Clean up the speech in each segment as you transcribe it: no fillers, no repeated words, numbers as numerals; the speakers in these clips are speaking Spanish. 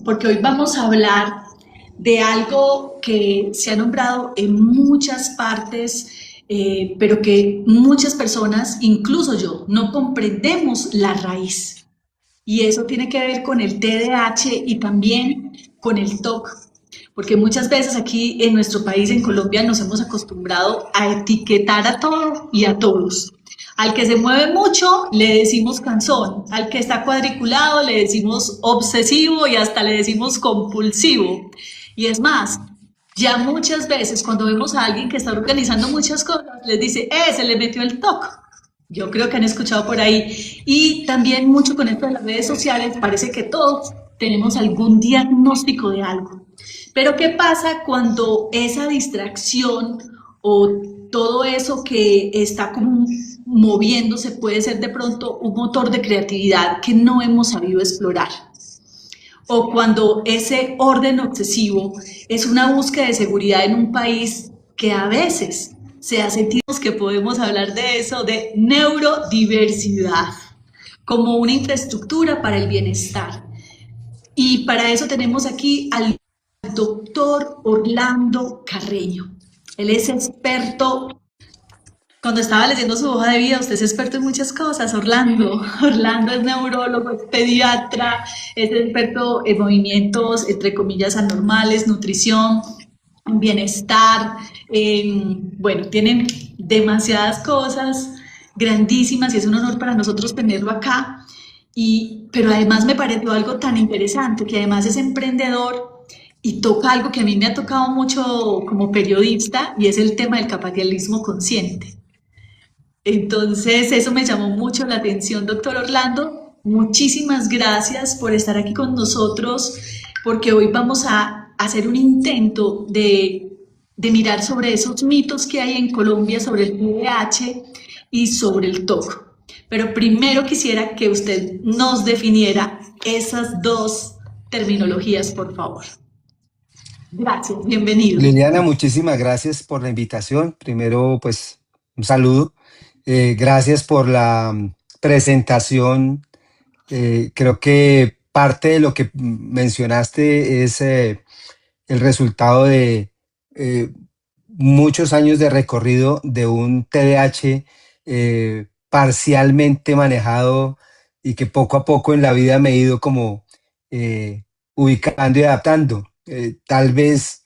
porque hoy vamos a hablar de algo que se ha nombrado en muchas partes, pero que muchas personas, incluso yo, no comprendemos la raíz. Y eso tiene que ver con el TDAH y también con el TOC, porque muchas veces aquí en nuestro país, en Colombia, nos hemos acostumbrado a etiquetar a todo y a todos. Al que se mueve mucho le decimos cansón, al que está cuadriculado le decimos obsesivo y hasta le decimos compulsivo. Y es más, ya muchas veces cuando vemos a alguien que está organizando muchas cosas, les dice, se le metió el TOC. Yo creo que han escuchado por ahí. Y también mucho con esto de las redes sociales, parece que todos tenemos algún diagnóstico de algo. Pero ¿qué pasa cuando esa distracción o todo eso que está como moviéndose puede ser de pronto un motor de creatividad que no hemos sabido explorar? O cuando ese orden obsesivo es una búsqueda de seguridad en un país que a veces se ha sentido que podemos hablar de eso, de neurodiversidad, como una infraestructura para el bienestar. Y para eso tenemos aquí al doctor Orlando Carreño. Él es experto. Cuando estaba leyendo su hoja de vida, usted es experto en muchas cosas, Orlando. Orlando es neurólogo, es pediatra, es experto en movimientos, entre comillas, anormales, nutrición, bienestar. Bueno, tienen demasiadas cosas grandísimas y es un honor para nosotros tenerlo acá. Pero además me pareció algo tan interesante, que además es emprendedor y toca algo que a mí me ha tocado mucho como periodista y es el tema del capitalismo consciente. Entonces, eso me llamó mucho la atención, doctor Orlando. Muchísimas gracias por estar aquí con nosotros, porque hoy vamos a hacer un intento de mirar sobre esos mitos que hay en Colombia sobre el VIH y sobre el TOC. Pero primero quisiera que usted nos definiera esas dos terminologías, por favor. Gracias, bienvenido. Liliana, muchísimas gracias por la invitación. Primero, pues, un saludo. Gracias por la presentación. Creo que parte de lo que mencionaste es el resultado de eh, muchos años de recorrido de un TDAH parcialmente manejado y que poco a poco en la vida me he ido como ubicando y adaptando. Tal vez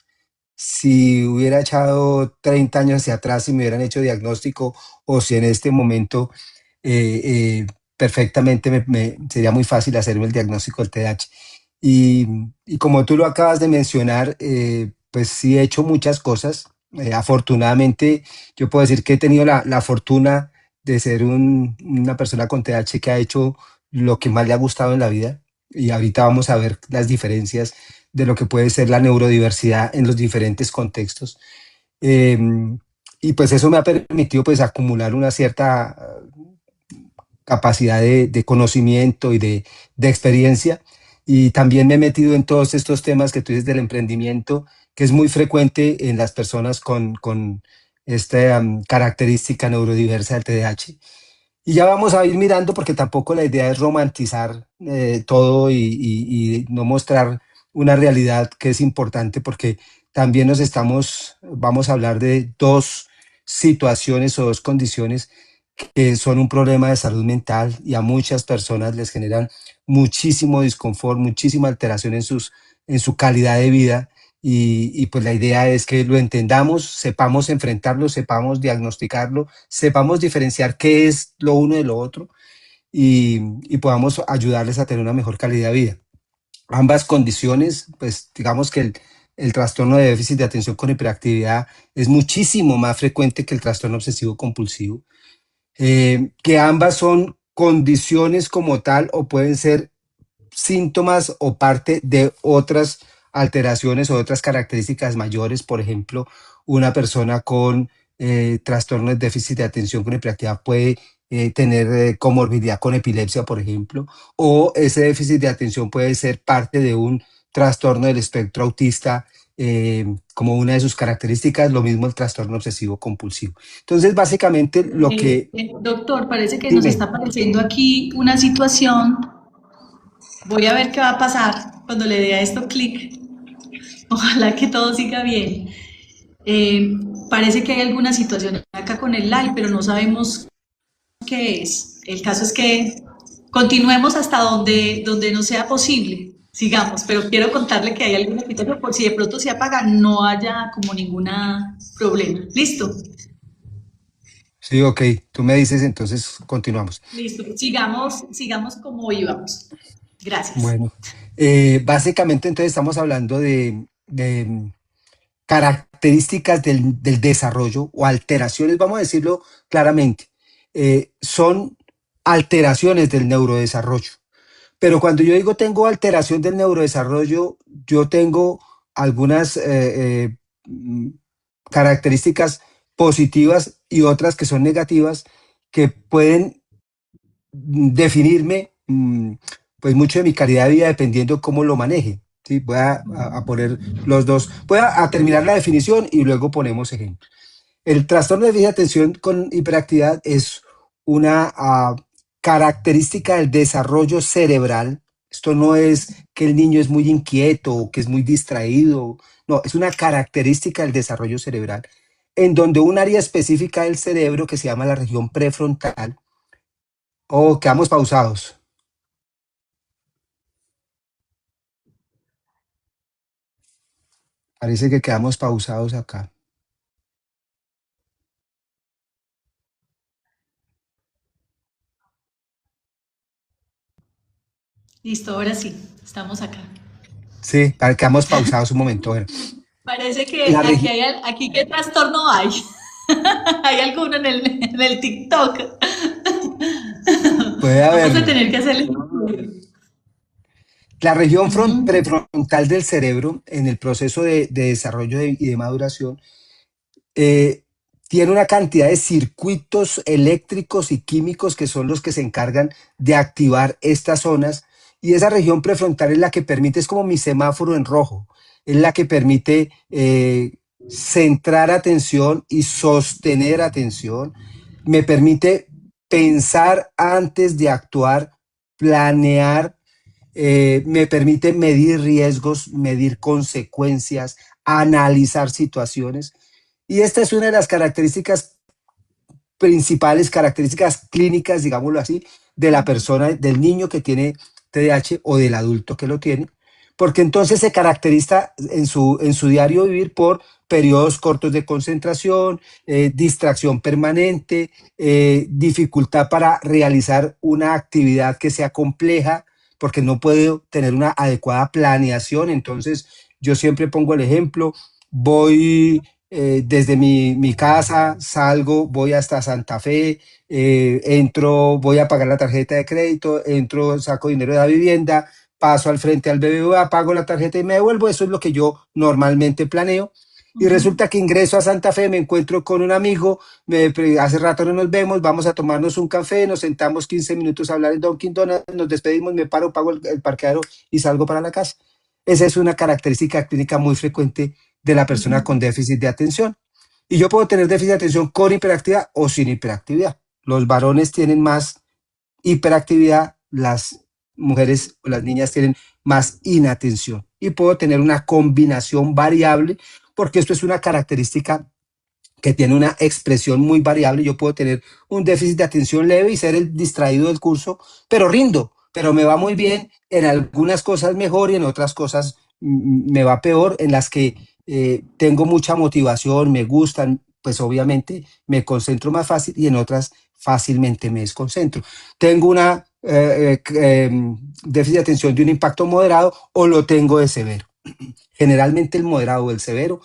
si hubiera echado 30 años hacia atrás y me hubieran hecho diagnóstico o si en este momento perfectamente sería muy fácil hacerme el diagnóstico del TDAH. Y, y como tú lo acabas de mencionar, pues sí he hecho muchas cosas. Afortunadamente, yo puedo decir que he tenido la fortuna de ser una persona con TDAH que ha hecho lo que más le ha gustado en la vida. Y ahorita vamos a ver las diferencias de lo que puede ser la neurodiversidad en los diferentes contextos. Eh, y pues eso me ha permitido pues acumular una cierta capacidad de conocimiento y de experiencia. Y también me he metido en todos estos temas que tú dices del emprendimiento, que es muy frecuente en las personas con esta característica neurodiversa del TDAH. Y ya vamos a ir mirando porque tampoco la idea es romantizar todo y no mostrar una realidad que es importante porque también vamos a hablar de dos situaciones o dos condiciones que son un problema de salud mental y a muchas personas les generan muchísimo disconfort, muchísima alteración en su calidad de vida. Y pues la idea es que lo entendamos, sepamos enfrentarlo, sepamos diagnosticarlo, sepamos diferenciar qué es lo uno de lo otro y podamos ayudarles a tener una mejor calidad de vida. Ambas condiciones, pues digamos que el trastorno de déficit de atención con hiperactividad es muchísimo más frecuente que el trastorno obsesivo compulsivo, que ambas son condiciones como tal o pueden ser síntomas o parte de otras alteraciones o otras características mayores. Por ejemplo, una persona con trastorno de déficit de atención con hiperactividad puede tener comorbilidad con epilepsia, por ejemplo, o ese déficit de atención puede ser parte de un trastorno del espectro autista como una de sus características, lo mismo el trastorno obsesivo compulsivo. Entonces, básicamente lo que... Doctor, parece que nos Dime. está apareciendo aquí una situación Voy a ver qué va a pasar cuando le dé a esto clic. Ojalá que todo siga bien. Eh, Parece que hay alguna situación acá con el live, pero no sabemos qué es. El caso es que continuemos hasta donde no sea posible. Sigamos, pero quiero contarle que hay alguna situación por si de pronto se apaga, no haya como ninguna problema. ¿Listo? Sí, ok, tú me dices, entonces continuamos. Listo. Sigamos como íbamos. Gracias. Bueno, básicamente entonces estamos hablando de características del desarrollo o alteraciones, vamos a decirlo claramente. Son alteraciones del neurodesarrollo. Pero cuando yo digo tengo alteración del neurodesarrollo, yo tengo algunas características positivas y otras que son negativas que pueden definirme pues mucho de mi calidad de vida dependiendo cómo lo maneje. ¿Sí? Voy a poner los dos. Voy a terminar la definición y luego ponemos ejemplos. El trastorno de déficit de atención con hiperactividad es una característica del desarrollo cerebral. Esto no es que el niño es muy inquieto o que es muy distraído. No, es una característica del desarrollo cerebral en donde un área específica del cerebro que se llama la región prefrontal. Oh, quedamos pausados. Parece que quedamos pausados acá. Listo, ahora sí, estamos acá. Sí, quedamos pausados un momento. Bueno, Parece que la región aquí qué trastorno hay. ¿Hay alguno en el TikTok? puede Vamos a haberlo. tener que hacerle. La región Ujú. prefrontal del cerebro en el proceso de desarrollo y de maduración eh, tiene una cantidad de circuitos eléctricos y químicos que son los que se encargan de activar estas zonas y esa región prefrontal es la que permite, es como mi semáforo en rojo, es la que permite centrar atención y sostener atención, me permite pensar antes de actuar, planear, me permite medir riesgos, medir consecuencias, analizar situaciones. Y esta es una de las características principales, características clínicas, digámoslo así, de la persona, del niño que tiene TDAH o del adulto que lo tiene, porque entonces se caracteriza en su diario vivir por periodos cortos de concentración, distracción permanente, dificultad para realizar una actividad que sea compleja, porque no puede tener una adecuada planeación. Entonces, yo siempre pongo el ejemplo, voy desde mi casa, salgo, voy hasta Santa Fe, entro, voy a pagar la tarjeta de crédito, entro, saco dinero de la vivienda, paso al frente al BBVA, pago la tarjeta y me devuelvo. Eso es lo que yo normalmente planeo. Y Ujú. resulta que ingreso a Santa Fe, me encuentro con un amigo, hace rato no nos vemos, vamos a tomarnos un café, nos sentamos 15 minutos a hablar en Dunkin' Donuts, nos despedimos, me paro, pago el parqueadero y salgo para la casa. Esa es una característica clínica muy frecuente de la persona con Ujú. déficit de atención. Y yo puedo tener déficit de atención con hiperactividad o sin hiperactividad. Los varones tienen más hiperactividad, las mujeres o las niñas tienen más inatención. Y puedo tener una combinación variable, porque esto es una característica que tiene una expresión muy variable. Yo puedo tener un déficit de atención leve y ser el distraído del curso, pero rindo, pero me va muy bien, en algunas cosas mejor y en otras cosas me va peor, en las que tengo mucha motivación, me gustan, pues obviamente me concentro más fácil y en otras fácilmente me desconcentro. Tengo una déficit de atención de un impacto moderado o lo tengo de severo. Generalmente el moderado o el severo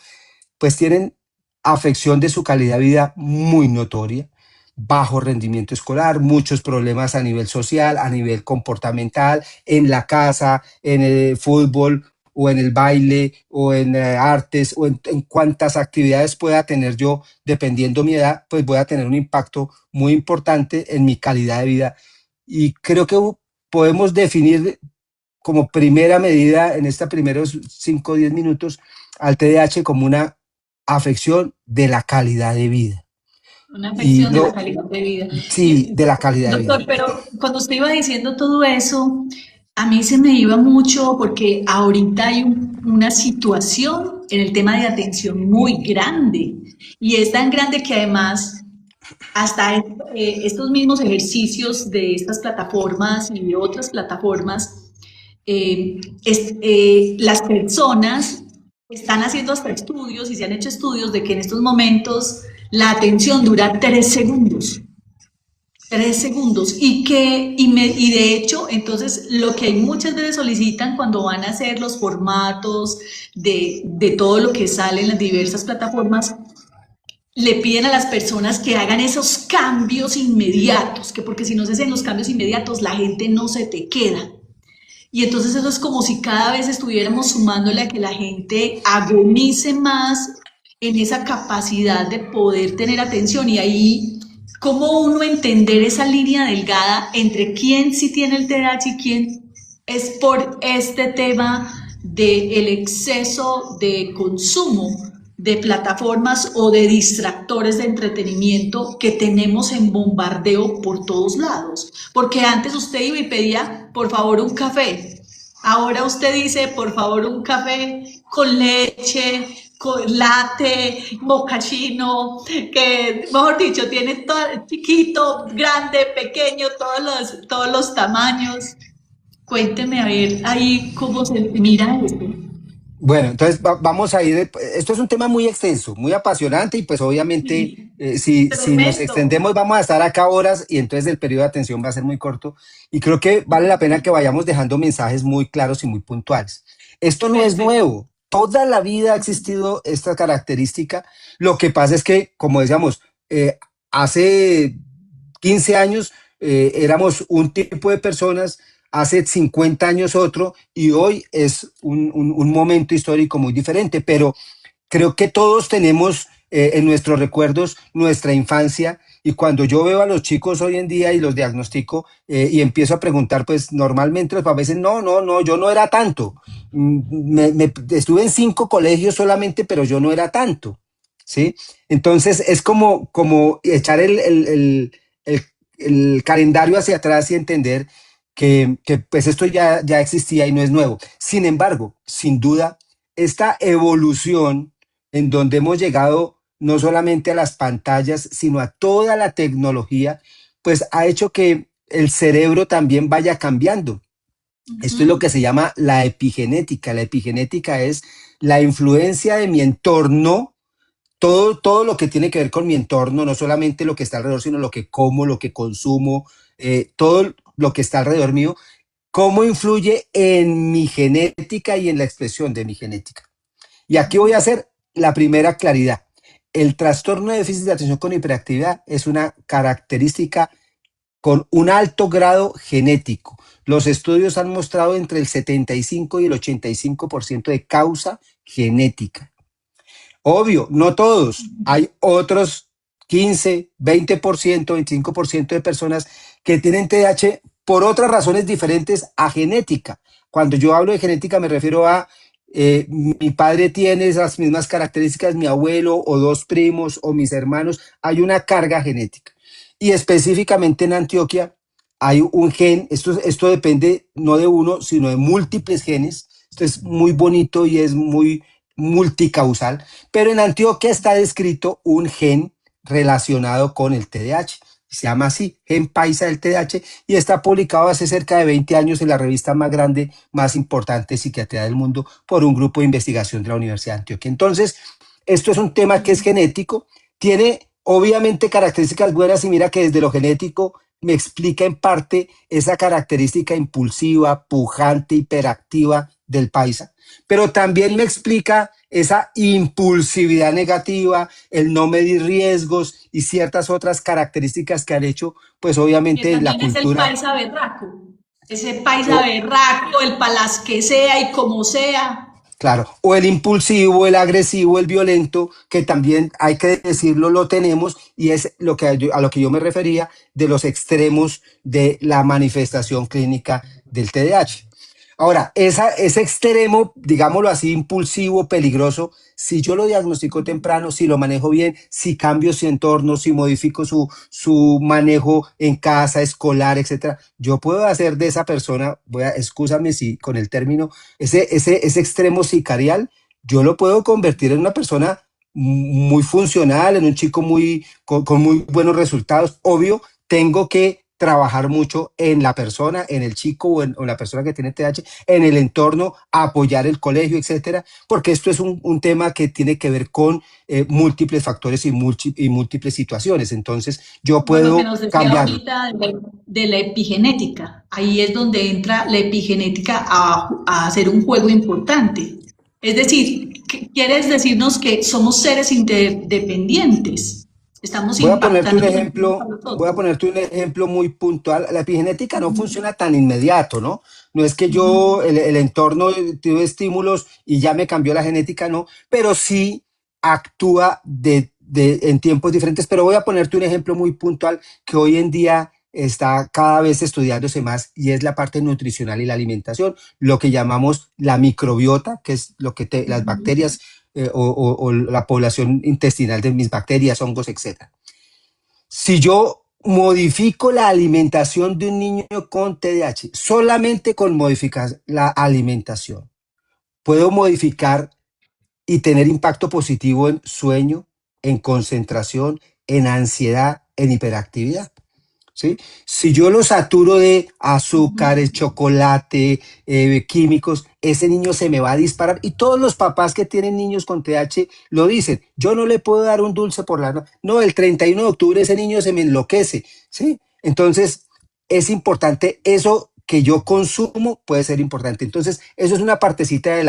pues tienen afección de su calidad de vida muy notoria, bajo rendimiento escolar, muchos problemas a nivel social, a nivel comportamental, en la casa, en el fútbol o en el baile o en artes o en cuantas actividades pueda tener yo, dependiendo mi edad, pues voy a tener un impacto muy importante en mi calidad de vida. Y creo que podemos definir como primera medida en estos primeros 5 o 10 minutos al TDAH como una afección de la calidad de vida. Una Y afección de la no, calidad de vida. sí, de la calidad de Doctor, vida. pero cuando usted iba diciendo todo eso, A mí se me iba mucho porque ahorita hay una situación en el tema de atención muy grande y es tan grande que además hasta estos mismos ejercicios de estas plataformas y de otras plataformas, las personas están haciendo hasta estudios y se han hecho estudios de que en estos momentos la atención dura 3 segundos. 3 segundos. Y de hecho, entonces, lo que muchas veces solicitan cuando van a hacer los formatos de todo lo que sale en las diversas plataformas, le piden a las personas que hagan esos cambios inmediatos, que porque si no se hacen los cambios inmediatos, la gente no se te queda. Y entonces eso es como si cada vez estuviéramos sumándole a que la gente agonice más en esa capacidad de poder tener atención y ahí cómo uno entender esa línea delgada entre quién sí tiene el TDAH y quién es por este tema del exceso de consumo de plataformas o de distractores de entretenimiento que tenemos en bombardeo por todos lados. Porque antes usted iba y pedía, por favor, un café. Ahora usted dice, por favor, un café con leche, con latte, mocachino, que, mejor dicho, tiene todo, chiquito, grande, pequeño, todos los tamaños. Cuénteme a ver ahí cómo se mira esto. Bueno, entonces vamos a ir, esto es un tema muy extenso, muy apasionante y pues obviamente Sí, si nos tremendo. extendemos vamos a estar acá horas y entonces el periodo de atención va a ser muy corto y creo que vale la pena que vayamos dejando mensajes muy claros y muy puntuales. Esto no es Perfecto. nuevo, toda la vida ha existido esta característica, lo que pasa es que, como decíamos, hace 15 años éramos un tipo de personas, hace 50 años otro, y hoy es un momento histórico muy diferente, pero creo que todos tenemos en nuestros recuerdos nuestra infancia y cuando yo veo a los chicos hoy en día y los diagnostico y empiezo a preguntar, pues normalmente los papás dicen, no, no, no, yo no era tanto. Estuve en 5 colegios solamente, pero yo no era tanto. ¿Sí? Entonces es como echar el, el calendario hacia atrás y entender que pues esto ya existía y no es nuevo. Sin embargo, sin duda, esta evolución en donde hemos llegado no solamente a las pantallas, sino a toda la tecnología, pues ha hecho que el cerebro también vaya cambiando. Esto es lo Ujú. que se llama la epigenética. La epigenética es la influencia de mi entorno, todo lo que tiene que ver con mi entorno, no solamente lo que está alrededor, sino lo que como, lo que consumo, todo lo que está alrededor mío, cómo influye en mi genética y en la expresión de mi genética. Y aquí voy a hacer la primera claridad. El trastorno de déficit de atención con hiperactividad es una característica con un alto grado genético. Los estudios han mostrado entre el 75 y el 85% de causa genética. Obvio, no todos. Hay otros 15, 20%, 25% de personas que tienen TDAH por otras razones diferentes a genética. Cuando yo hablo de genética me refiero a mi padre tiene esas mismas características, mi abuelo o dos primos o mis hermanos, hay una carga genética. Y específicamente en Antioquia hay un gen, esto depende no de uno, sino de múltiples genes. Esto es muy bonito y es muy multicausal, pero en Antioquia está descrito un gen relacionado con el TDAH. Se llama así, gen paisa del TDAH, y está publicado hace cerca de 20 años en la revista más grande, más importante de psiquiatría del mundo por un grupo de investigación de la Universidad de Antioquia. Entonces, esto es un tema que es genético, tiene obviamente características buenas y mira que desde lo genético me explica en parte esa característica impulsiva, pujante, hiperactiva del paisa, pero también me explica esa impulsividad negativa, el no medir riesgos y ciertas otras características que han hecho, pues Que obviamente la también es el cultura, paisa berraco. Ese paisa o, berraco, el palas que sea y como sea. claro, o el impulsivo, el agresivo, el violento, que también hay que decirlo, lo tenemos, y es a lo que yo me refería de los extremos de la manifestación clínica del TDAH. Ahora, ese extremo, digámoslo así, impulsivo, peligroso, si yo lo diagnostico temprano, si lo manejo bien, si cambio su entorno, si modifico su manejo en casa, escolar, etcétera, yo puedo hacer de esa persona, excúsame si con el término, ese extremo sicarial, yo lo puedo convertir en una persona muy funcional, en un chico con muy buenos resultados. Obvio, tengo que trabajar mucho en la persona, en el chico o en la persona que tiene TDAH, en el entorno, apoyar el colegio, etcétera, porque esto es un tema que tiene que ver con múltiples factores y múltiples situaciones. Entonces, yo Como lo que puedo nos decía cambiarlo. ahorita de la epigenética. Ahí es donde entra la epigenética a hacer un juego importante. Es decir, ¿quieres decirnos que somos seres interdependientes? Estamos impactando los unos a los Voy a otros. ponerte un ejemplo muy puntual. La epigenética no funciona tan inmediato, ¿no? No es que Ujú. el entorno tuvo estímulos y ya me cambió la genética, no, pero sí actúa en tiempos diferentes. Pero voy a ponerte un ejemplo muy puntual que hoy en día está cada vez estudiándose más y es la parte nutricional y la alimentación, lo que llamamos la microbiota, que es las bacterias o la población intestinal de mis bacterias, hongos, etcétera. Si yo modifico la alimentación de un niño con TDAH, solamente con modificar la alimentación, puedo modificar y tener impacto positivo en sueño, en concentración, en ansiedad, en hiperactividad. ¿Sí? Si yo lo saturo de azúcares, chocolate, químicos, ese niño se me va a disparar. Y todos los papás que tienen niños con TH lo dicen. Yo no le puedo dar un dulce por la noche. No, el 31 de octubre ese niño se me enloquece. ¿Sí? Entonces, es importante eso que yo consumo puede ser importante. Entonces, eso es una partecita de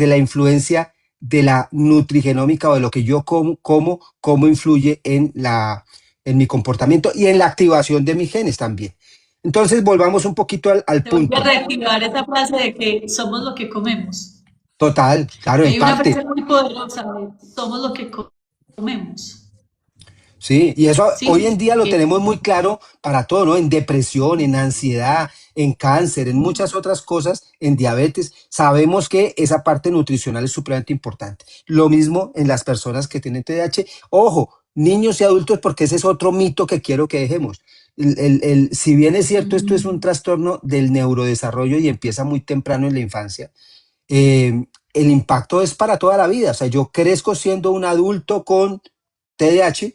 la influencia de la nutrigenómica o de lo que yo cómo influye en mi comportamiento y en la activación de mis genes también. Entonces, volvamos un poquito al Te voy a punto. reactivar esa frase de que somos lo que comemos. Total, claro, Y en hay una parte. frase muy poderosa de somos lo que comemos. Sí, y eso hoy en ¿Sí? día lo tenemos muy claro para todo, ¿no? En depresión, en ansiedad, en cáncer, en muchas otras cosas, en diabetes. Sabemos que esa parte nutricional es supremamente importante. Lo mismo en las personas que tienen TDAH. Ojo, niños y adultos, porque ese es otro mito que quiero que dejemos. Si bien es cierto, esto es un trastorno del neurodesarrollo y empieza muy temprano en la infancia, el impacto es para toda la vida. O sea, yo crezco siendo un adulto con TDAH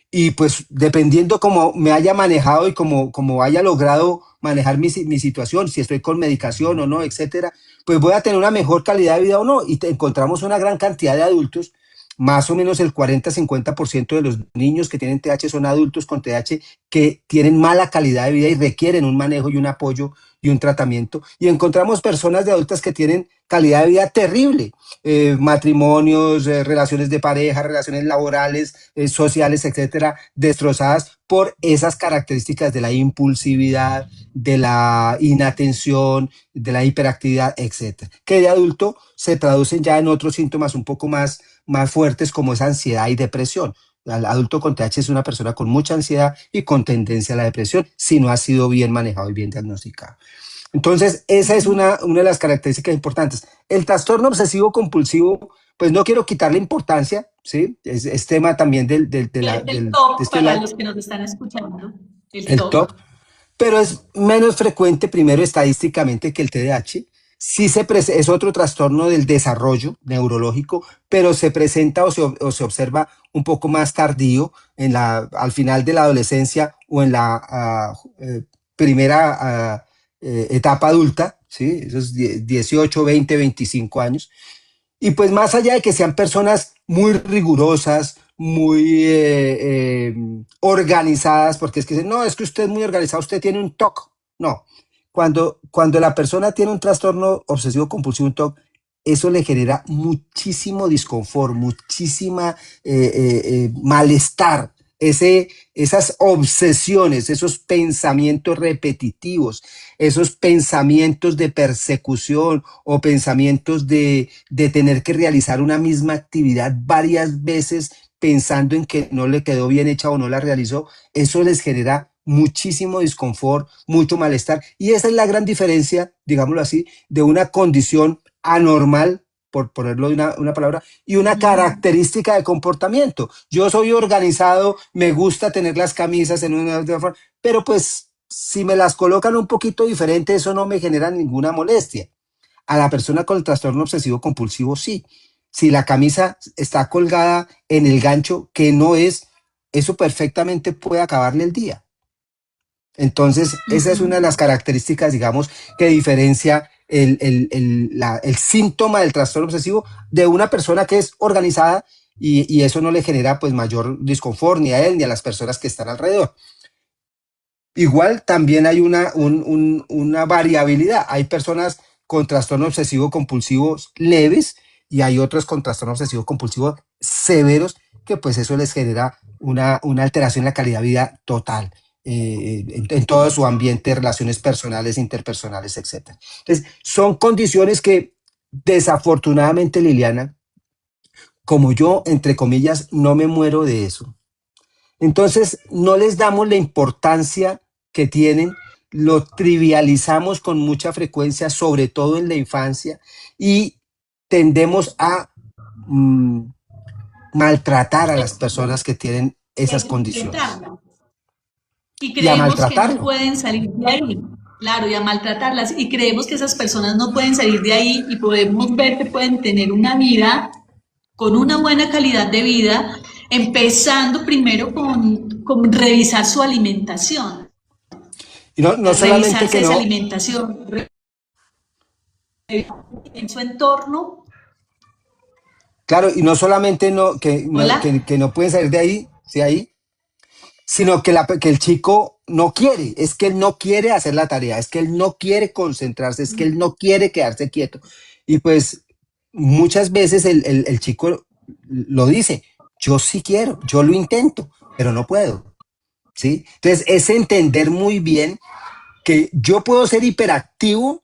y pues dependiendo cómo me haya manejado y cómo haya logrado manejar mi situación, si estoy con medicación o no, etcétera, pues voy a tener una mejor calidad de vida o no. Y encontramos una gran cantidad de adultos, más o menos el 40-50% de los niños que tienen TH son adultos con TH que tienen mala calidad de vida y requieren un manejo y un apoyo y un tratamiento. Y encontramos personas de adultas que tienen calidad de vida terrible, matrimonios, relaciones de pareja, relaciones laborales, sociales, etcétera, destrozadas por esas características de la impulsividad, de la inatención, de la hiperactividad, etcétera, que de adulto se traducen ya en otros síntomas un poco más fuertes como es ansiedad y depresión. El adulto con TH es una persona con mucha ansiedad y con tendencia a la depresión si no ha sido bien manejado y bien diagnosticado. Entonces, esa es una de las características importantes. El trastorno obsesivo compulsivo, pues no quiero quitarle importancia, ¿sí? Es tema también Es el de TOC este para lado, los que nos están escuchando. El el TOC, TOC. pero es menos frecuente, primero estadísticamente, que el TDAH. Sí es otro trastorno del desarrollo neurológico, pero se presenta o se observa un poco más tardío al final de la adolescencia o en la primera etapa adulta, ¿sí? Esos 18, 20, 25 años. Y pues más allá de que sean personas muy rigurosas, muy organizadas, porque es que dicen, no, es que usted es muy organizado, usted tiene un TOC. No, cuando la persona tiene un trastorno obsesivo compulsivo, un TOC, eso le genera muchísimo disconfort, muchísima malestar, esas obsesiones, esos pensamientos repetitivos, esos pensamientos de persecución o pensamientos de tener que realizar una misma actividad varias veces pensando en que no le quedó bien hecha o no la realizó, eso les genera muchísimo disconfort, mucho malestar. Y esa es la gran diferencia, digámoslo así, de una condición anormal, por ponerlo de una palabra, y una Ujú. característica de comportamiento. Yo soy organizado, me gusta tener las camisas en una forma, pero pues si me las colocan un poquito diferente, eso no me genera ninguna molestia. A la persona con el trastorno obsesivo compulsivo sí. Si la camisa está colgada en el gancho que no es, eso perfectamente puede acabarle el día. Entonces, esa es una de las Ujú. características, digamos, que diferencia el síntoma del trastorno obsesivo de una persona que es organizada y eso no le genera pues mayor disconfort ni a él ni a las personas que están alrededor. Igual también hay una variabilidad. Hay personas con trastorno obsesivo compulsivos leves y hay otros con trastorno obsesivo compulsivo severos que pues eso les genera una alteración en la calidad de vida total, en todo su ambiente, relaciones personales, interpersonales, etcétera. Entonces, son condiciones que desafortunadamente, Liliana, como yo, entre comillas, no me muero de eso. Entonces, no les damos la importancia que tienen, lo trivializamos con mucha frecuencia, sobre todo en la infancia, y tendemos a mm, maltratar a las personas que tienen esas condiciones Etiquetarla. Y y a creemos que no maltratarlo. pueden salir de ahí. Claro, y a maltratarlas. Y creemos que esas personas no pueden salir de ahí y podemos ver que pueden tener una vida con una buena calidad de vida, empezando primero con revisar su alimentación, Y no solamente revisarse que esa no, alimentación, en su entorno. claro, y no solamente Hola. que no pueden salir de ahí, ¿sí ahí? Sino que el chico no quiere, es que él no quiere hacer la tarea, es que él no quiere concentrarse, es que él no quiere quedarse quieto. Y pues muchas veces el chico lo dice, yo sí quiero, yo lo intento, pero no puedo, ¿sí? Entonces es entender muy bien que yo puedo ser hiperactivo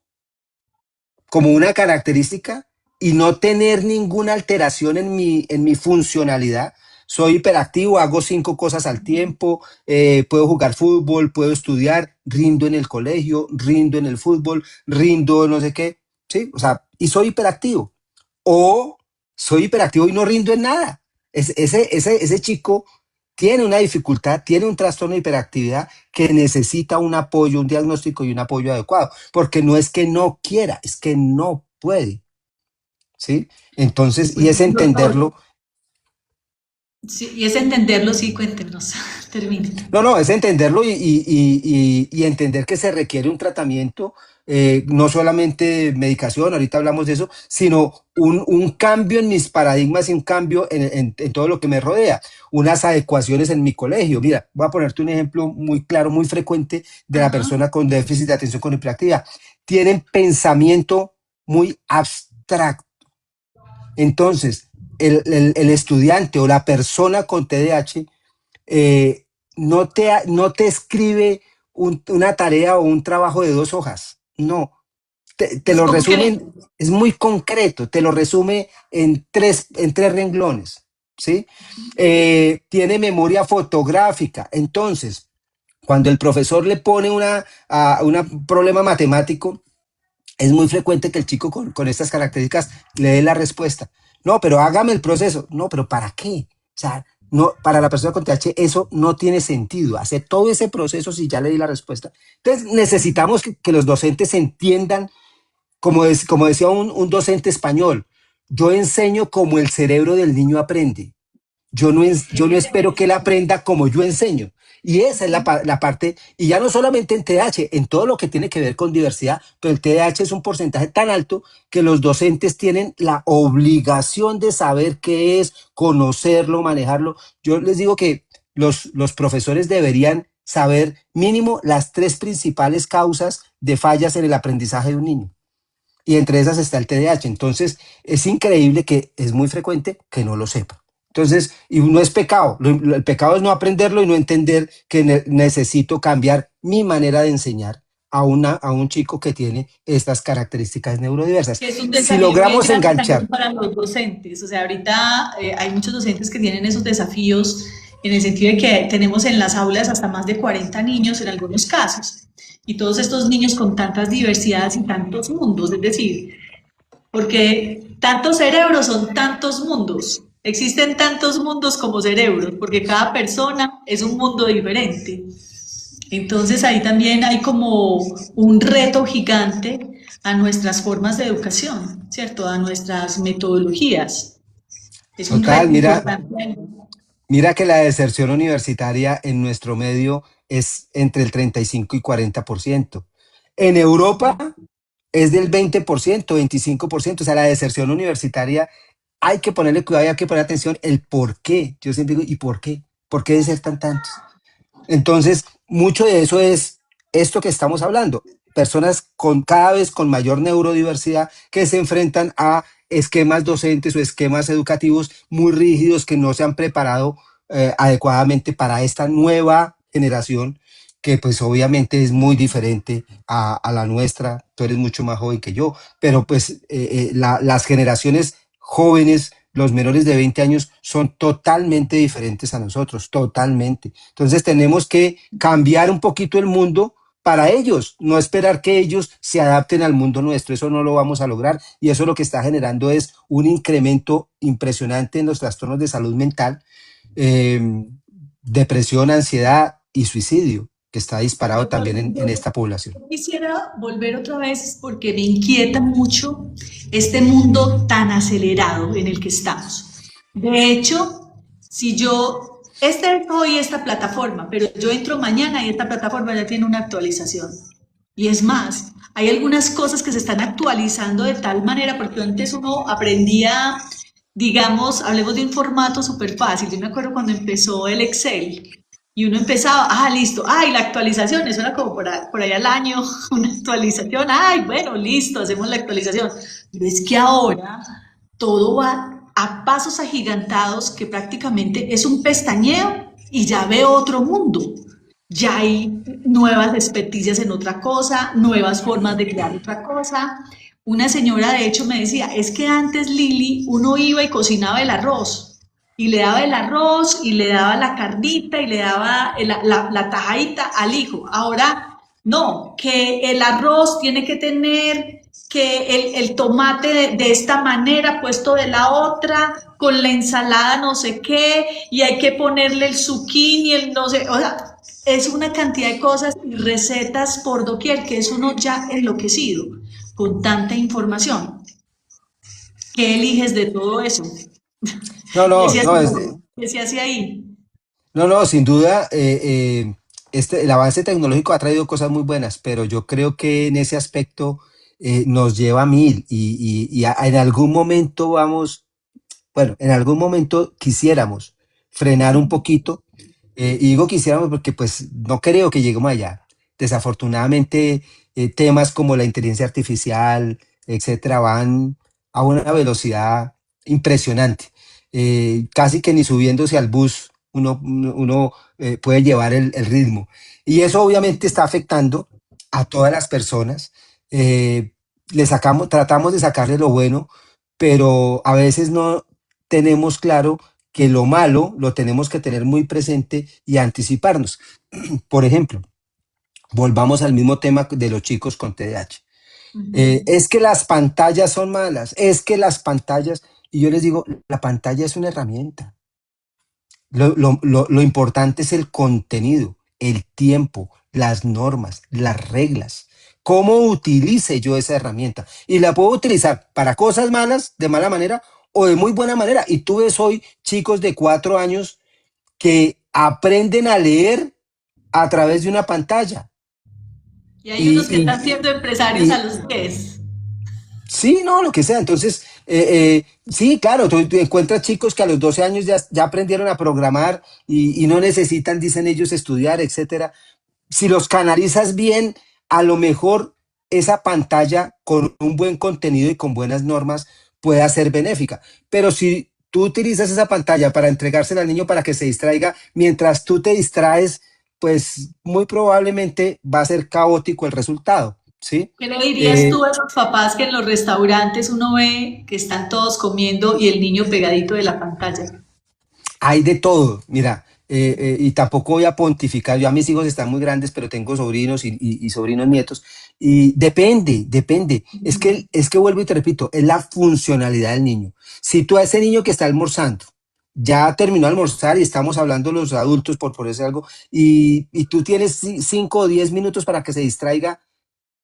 como una característica y no tener ninguna alteración en mi funcionalidad. Soy hiperactivo, hago 5 cosas al tiempo, puedo jugar fútbol, puedo estudiar, rindo en el colegio, rindo en el fútbol, rindo no sé qué, ¿sí? O sea, y soy hiperactivo. O soy hiperactivo y no rindo en nada. Ese chico tiene una dificultad, tiene un trastorno de hiperactividad que necesita un apoyo, un diagnóstico y un apoyo adecuado, porque no es que no quiera, es que no puede, ¿sí? Entonces, y Pues, es entenderlo. sí, y es entenderlo, sí, cuéntenos, termine. No, es entenderlo y entender que se requiere un tratamiento, no solamente medicación, ahorita hablamos de eso, sino un cambio en mis paradigmas y un cambio en todo lo que me rodea, unas adecuaciones en mi colegio. Mira, voy a ponerte un ejemplo muy claro, muy frecuente de la Ajá. persona con déficit de atención con hiperactividad. Tienen pensamiento muy abstracto. Entonces, el estudiante o la persona con TDAH eh, no te escribe una tarea o un trabajo de 2 hojas, no, te Es lo resumen, concreto. es muy concreto, te lo resume en tres renglones, ¿sí? Tiene memoria fotográfica, entonces, cuando el profesor le pone un problema matemático, es muy frecuente que el chico con estas características le dé la respuesta. No, pero hágame el proceso. No, pero ¿para qué? O sea, no, para la persona con TH eso no tiene sentido. Hacer todo ese proceso si ya le di la respuesta. Entonces necesitamos que los docentes entiendan, como decía un docente español, yo enseño como el cerebro del niño aprende. Yo no espero que él aprenda como yo enseño. Y esa es la parte, y ya no solamente en TDAH, en todo lo que tiene que ver con diversidad, pero el TDAH es un porcentaje tan alto que los docentes tienen la obligación de saber qué es, conocerlo, manejarlo. Yo les digo que los profesores deberían saber mínimo las 3 principales causas de fallas en el aprendizaje de un niño. Y entre esas está el TDAH. Entonces, es increíble que es muy frecuente que no lo sepa. Entonces, y no es pecado. El pecado es no aprenderlo y no entender que necesito cambiar mi manera de enseñar a un chico que tiene estas características neurodiversas. Que es un Si desafío bien logramos grande también enganchar, para los docentes. O sea, ahorita hay muchos docentes que tienen esos desafíos en el sentido de que tenemos en las aulas hasta más de 40 niños en algunos casos, y todos estos niños con tantas diversidades y tantos mundos, es decir, porque tantos cerebros son tantos mundos, existen tantos mundos como cerebros, porque cada persona es un mundo diferente. Entonces ahí también hay como un reto gigante a nuestras formas de educación, ¿cierto? A nuestras metodologías. Es un Total, reto mira, importante. mira que la deserción universitaria en nuestro medio es entre el 35 y 40%. En Europa es del 20%, 25%. O sea, la deserción universitaria hay que ponerle cuidado y hay que poner atención el por qué. Yo siempre digo, ¿y por qué? ¿Por qué desertan tantos? Entonces, mucho de eso es esto que estamos hablando. Personas con cada vez con mayor neurodiversidad que se enfrentan a esquemas docentes o esquemas educativos muy rígidos que no se han preparado adecuadamente para esta nueva generación que pues obviamente es muy diferente a la nuestra. Tú eres mucho más joven que yo, pero pues las generaciones jóvenes, los menores de 20 años, son totalmente diferentes a nosotros, totalmente. Entonces tenemos que cambiar un poquito el mundo para ellos, no esperar que ellos se adapten al mundo nuestro, eso no lo vamos a lograr y eso lo que está generando es un incremento impresionante en los trastornos de salud mental, eh, depresión, ansiedad y suicidio, que está disparado también en esta población. Quisiera volver otra vez porque me inquieta mucho este mundo tan acelerado en el que estamos. De hecho, si yo, este es hoy esta plataforma, pero yo entro mañana y esta plataforma ya tiene una actualización. Y es más, hay algunas cosas que se están actualizando de tal manera, porque antes uno aprendía, digamos, hablemos de un formato súper fácil. Yo me acuerdo cuando empezó el Excel y uno empezaba, listo, y la actualización, eso era como por ahí al año, una actualización, bueno, listo, hacemos la actualización. Pero es que ahora todo va a pasos agigantados que prácticamente es un pestañeo y ya veo otro mundo. Ya hay nuevas experticias en otra cosa, nuevas formas de crear otra cosa. Una señora de hecho me decía, es que antes Lili uno iba y cocinaba el arroz y le daba el arroz y le daba la carnita y le daba la tajadita al hijo. Ahora no, que el arroz tiene que tener que el tomate de esta manera puesto de la otra, con la ensalada no sé qué, y hay que ponerle el zucchini, el no sé, o sea, es una cantidad de cosas y recetas por doquier que es uno ya enloquecido con tanta información. ¿Qué eliges de todo eso? No, ¿Qué no, se hace, no, es, qué se hace ahí? no, no, sin duda, el avance tecnológico ha traído cosas muy buenas, pero yo creo que en ese aspecto nos lleva a mil en algún momento vamos, bueno, en algún momento quisiéramos frenar un poquito, y digo quisiéramos porque pues no creo que lleguemos allá. Desafortunadamente, temas como la inteligencia artificial, etcétera, van a una velocidad impresionante. Casi que ni subiéndose al bus uno puede llevar el ritmo. Y eso obviamente está afectando a todas las personas. Eh, tratamos de sacarle lo bueno, pero a veces no tenemos claro que lo malo lo tenemos que tener muy presente y anticiparnos. Por ejemplo, volvamos al mismo tema de los chicos con TDAH. Ujú. Es que las pantallas son malas, es que las pantallas, y yo les digo, la pantalla es una herramienta. Lo importante es el contenido, el tiempo, las normas, las reglas. ¿Cómo utilice yo esa herramienta? Y la puedo utilizar para cosas malas, de mala manera, o de muy buena manera. Y tú ves hoy chicos de 4 años que aprenden a leer a través de una pantalla. Y hay unos que Y, están siendo empresarios a y los pies. sí, no, lo que sea. Entonces, sí, claro, tú encuentras chicos que a los 12 años ya aprendieron a programar y no necesitan, dicen ellos, estudiar, etcétera. Si los canalizas bien, a lo mejor esa pantalla con un buen contenido y con buenas normas puede ser benéfica. Pero si tú utilizas esa pantalla para entregársela al niño para que se distraiga, mientras tú te distraes, pues muy probablemente va a ser caótico el resultado, ¿sí? ¿Qué le dirías Eh, tú a los papás que en los restaurantes uno ve que están todos comiendo y el niño pegadito de la pantalla? hay de todo. Mira, y tampoco voy a pontificar. Yo a mis hijos están muy grandes, pero tengo sobrinos y sobrinos nietos. Y depende. Es que vuelvo y te repito, es la funcionalidad del niño. Si tú a ese niño que está almorzando, ya terminó de almorzar y estamos hablando los adultos por eso algo, y tú tienes 5 o 10 minutos para que se distraiga,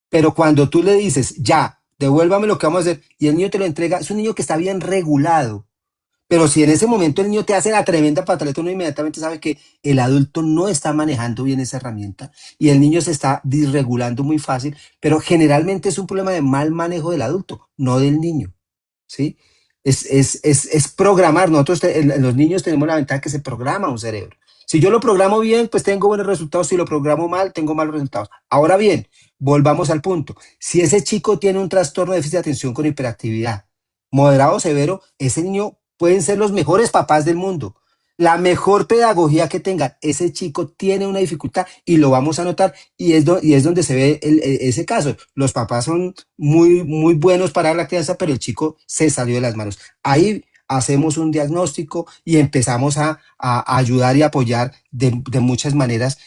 pero cuando tú le dices, ya, devuélvame lo que vamos a hacer, y el niño te lo entrega, es un niño que está bien regulado. Pero si en ese momento el niño te hace la tremenda pataleta, uno inmediatamente sabe que el adulto no está manejando bien esa herramienta y el niño se está disregulando muy fácil, pero generalmente es un problema de mal manejo del adulto, no del niño, ¿sí? Es programar. Nosotros, en los niños tenemos la ventaja que se programa un cerebro. Si yo lo programo bien, pues tengo buenos resultados. Si lo programo mal, tengo malos resultados. Ahora bien, volvamos al punto. Si ese chico tiene un trastorno de déficit de atención con hiperactividad, moderado o severo, ese niño pueden ser los mejores papás del mundo. La mejor pedagogía que tengan, ese chico tiene una dificultad y lo vamos a notar y es donde se ve ese caso. Los papás son muy buenos para la crianza, pero el chico se salió de las manos. Ahí hacemos un diagnóstico y empezamos a ayudar y apoyar de muchas maneras,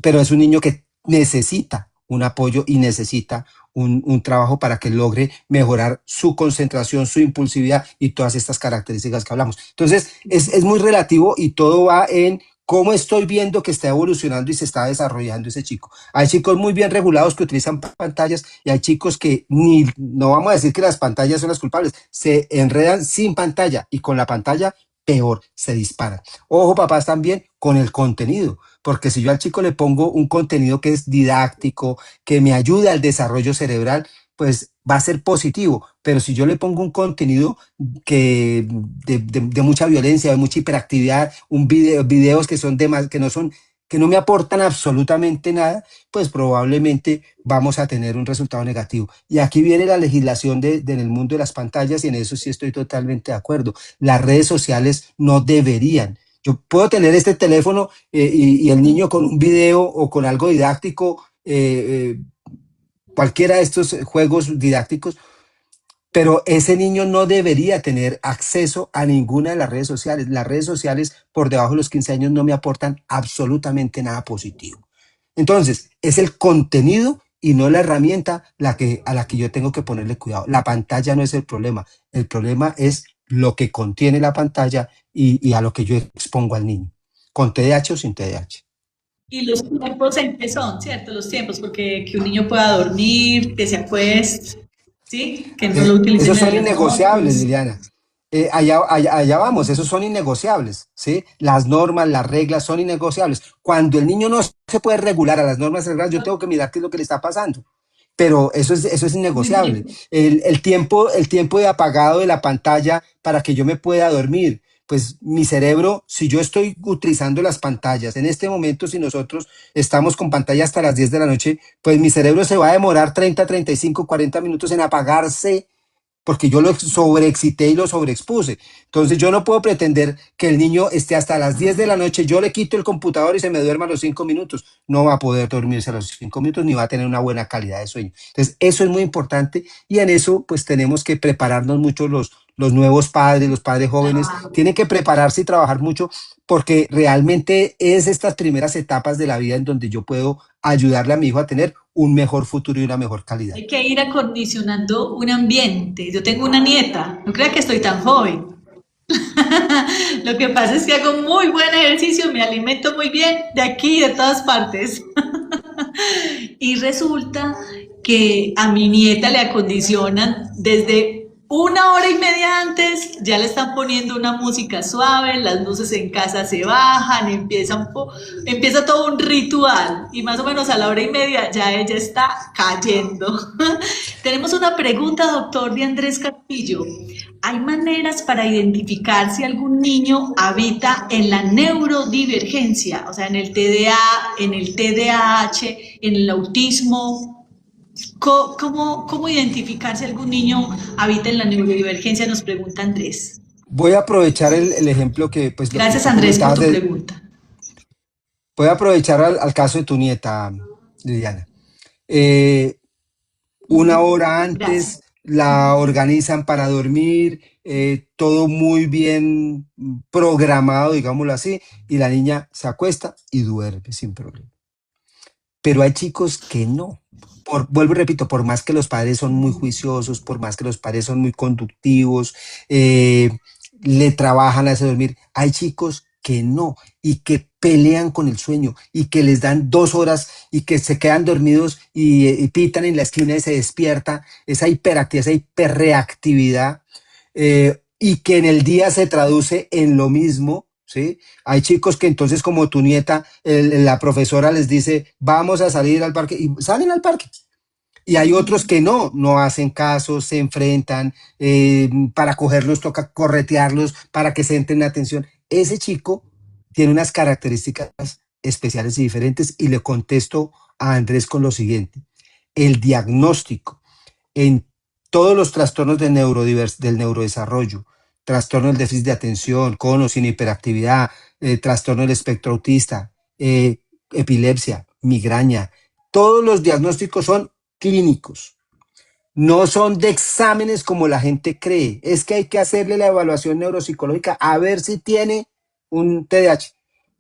pero es un niño que necesita un apoyo y necesita un trabajo para que logre mejorar su concentración, su impulsividad y todas estas características que hablamos. Entonces, es muy relativo y todo va en cómo estoy viendo que está evolucionando y se está desarrollando ese chico. Hay chicos muy bien regulados que utilizan pantallas y hay chicos que no vamos a decir que las pantallas son las culpables, se enredan sin pantalla y con la pantalla peor, se disparan. Ojo, papás, también con el contenido, porque si yo al chico le pongo un contenido que es didáctico, que me ayuda al desarrollo cerebral, pues va a ser positivo, pero si yo le pongo un contenido de mucha violencia, de mucha hiperactividad, videos que son que no me aportan absolutamente nada, pues probablemente vamos a tener un resultado negativo. Y aquí viene la legislación en el mundo de las pantallas y en eso sí estoy totalmente de acuerdo. Las redes sociales no deberían. Yo puedo tener este teléfono y el niño con un video o con algo didáctico, cualquiera de estos juegos didácticos, pero ese niño no debería tener acceso a ninguna de las redes sociales. Las redes sociales por debajo de los 15 años no me aportan absolutamente nada positivo. Entonces, es el contenido y no la herramienta a la que yo tengo que ponerle cuidado. La pantalla no es el problema es lo que contiene la pantalla y a lo que yo expongo al niño, con TDAH o sin TDAH. Y los tiempos en que son, ¿cierto? Los tiempos, porque que un niño pueda dormir, que se acueste, ¿sí? Que no lo utilicen Esos en son las innegociables, noches. Liliana. Allá vamos, esos son innegociables, ¿sí? Las normas, las reglas son innegociables. Cuando el niño no se puede regular a las normas reglas, yo tengo que mirar qué es lo que le está pasando. Pero eso es Muy innegociable. bien. El tiempo de apagado de la pantalla para que yo me pueda dormir. Pues mi cerebro, si yo estoy utilizando las pantallas, en este momento, si nosotros estamos con pantalla hasta las 10 de la noche, pues mi cerebro se va a demorar 30, 35, 40 minutos en apagarse porque yo lo sobreexcité y lo sobreexpuse. Entonces yo no puedo pretender que el niño esté hasta las 10 de la noche, yo le quito el computador y se me duerma a los 5 minutos. No va a poder dormirse a los 5 minutos ni va a tener una buena calidad de sueño. Entonces eso es muy importante y en eso pues tenemos que prepararnos mucho los nuevos padres, los padres jóvenes, Claro. tienen que prepararse y trabajar mucho porque realmente es estas primeras etapas de la vida en donde yo puedo ayudarle a mi hijo a tener un mejor futuro y una mejor calidad. Hay que ir acondicionando un ambiente. Yo tengo una nieta, no crea que estoy tan joven. Lo que pasa es que hago muy buen ejercicio, me alimento muy bien de aquí y de todas partes. Y resulta que a mi nieta le acondicionan desde una hora y media antes, ya le están poniendo una música suave, las luces en casa se bajan, empieza todo un ritual y más o menos a la hora y media ya ella está cayendo. Tenemos una pregunta, doctor, de Andrés Castillo. ¿Hay maneras para identificar si algún niño habita en la neurodivergencia, o sea, en el TDA, en el TDAH, en el autismo? ¿Cómo identificar si algún niño habita en la neurodivergencia? Nos pregunta Andrés. Voy a aprovechar el ejemplo que, pues, lo que Gracias, tú Andrés, por comentabas tu pregunta. voy a aprovechar al caso de tu nieta, Liliana. Eh, una hora Gracias. antes la organizan para dormir, todo muy bien programado, digámoslo así, y la niña se acuesta y duerme sin problema. Pero hay chicos que no. Vuelvo y repito, por más que los padres son muy juiciosos, por más que los padres son muy conductivos, eh, le trabajan, le hacen dormir, hay chicos que no y que pelean con el sueño y que les dan 2 horas y que se quedan dormidos y pitan en la esquina y se despierta, esa hiperactividad, esa hiperreactividad, y que en el día se traduce en lo mismo, ¿sí? Hay chicos que entonces, como tu nieta, la profesora les dice, vamos a salir al parque, y salen al parque. Y hay otros que no hacen caso, se enfrentan, para cogerlos toca corretearlos para que se entren en atención. Ese chico tiene unas características especiales y diferentes y le contesto a Andrés con lo siguiente. El diagnóstico en todos los trastornos del neurodesarrollo, trastorno del déficit de atención, con o sin hiperactividad, trastorno del espectro autista, epilepsia, migraña, todos los diagnósticos son clínicos. No son de exámenes como la gente cree. Es que hay que hacerle la evaluación neuropsicológica a ver si tiene un TDAH.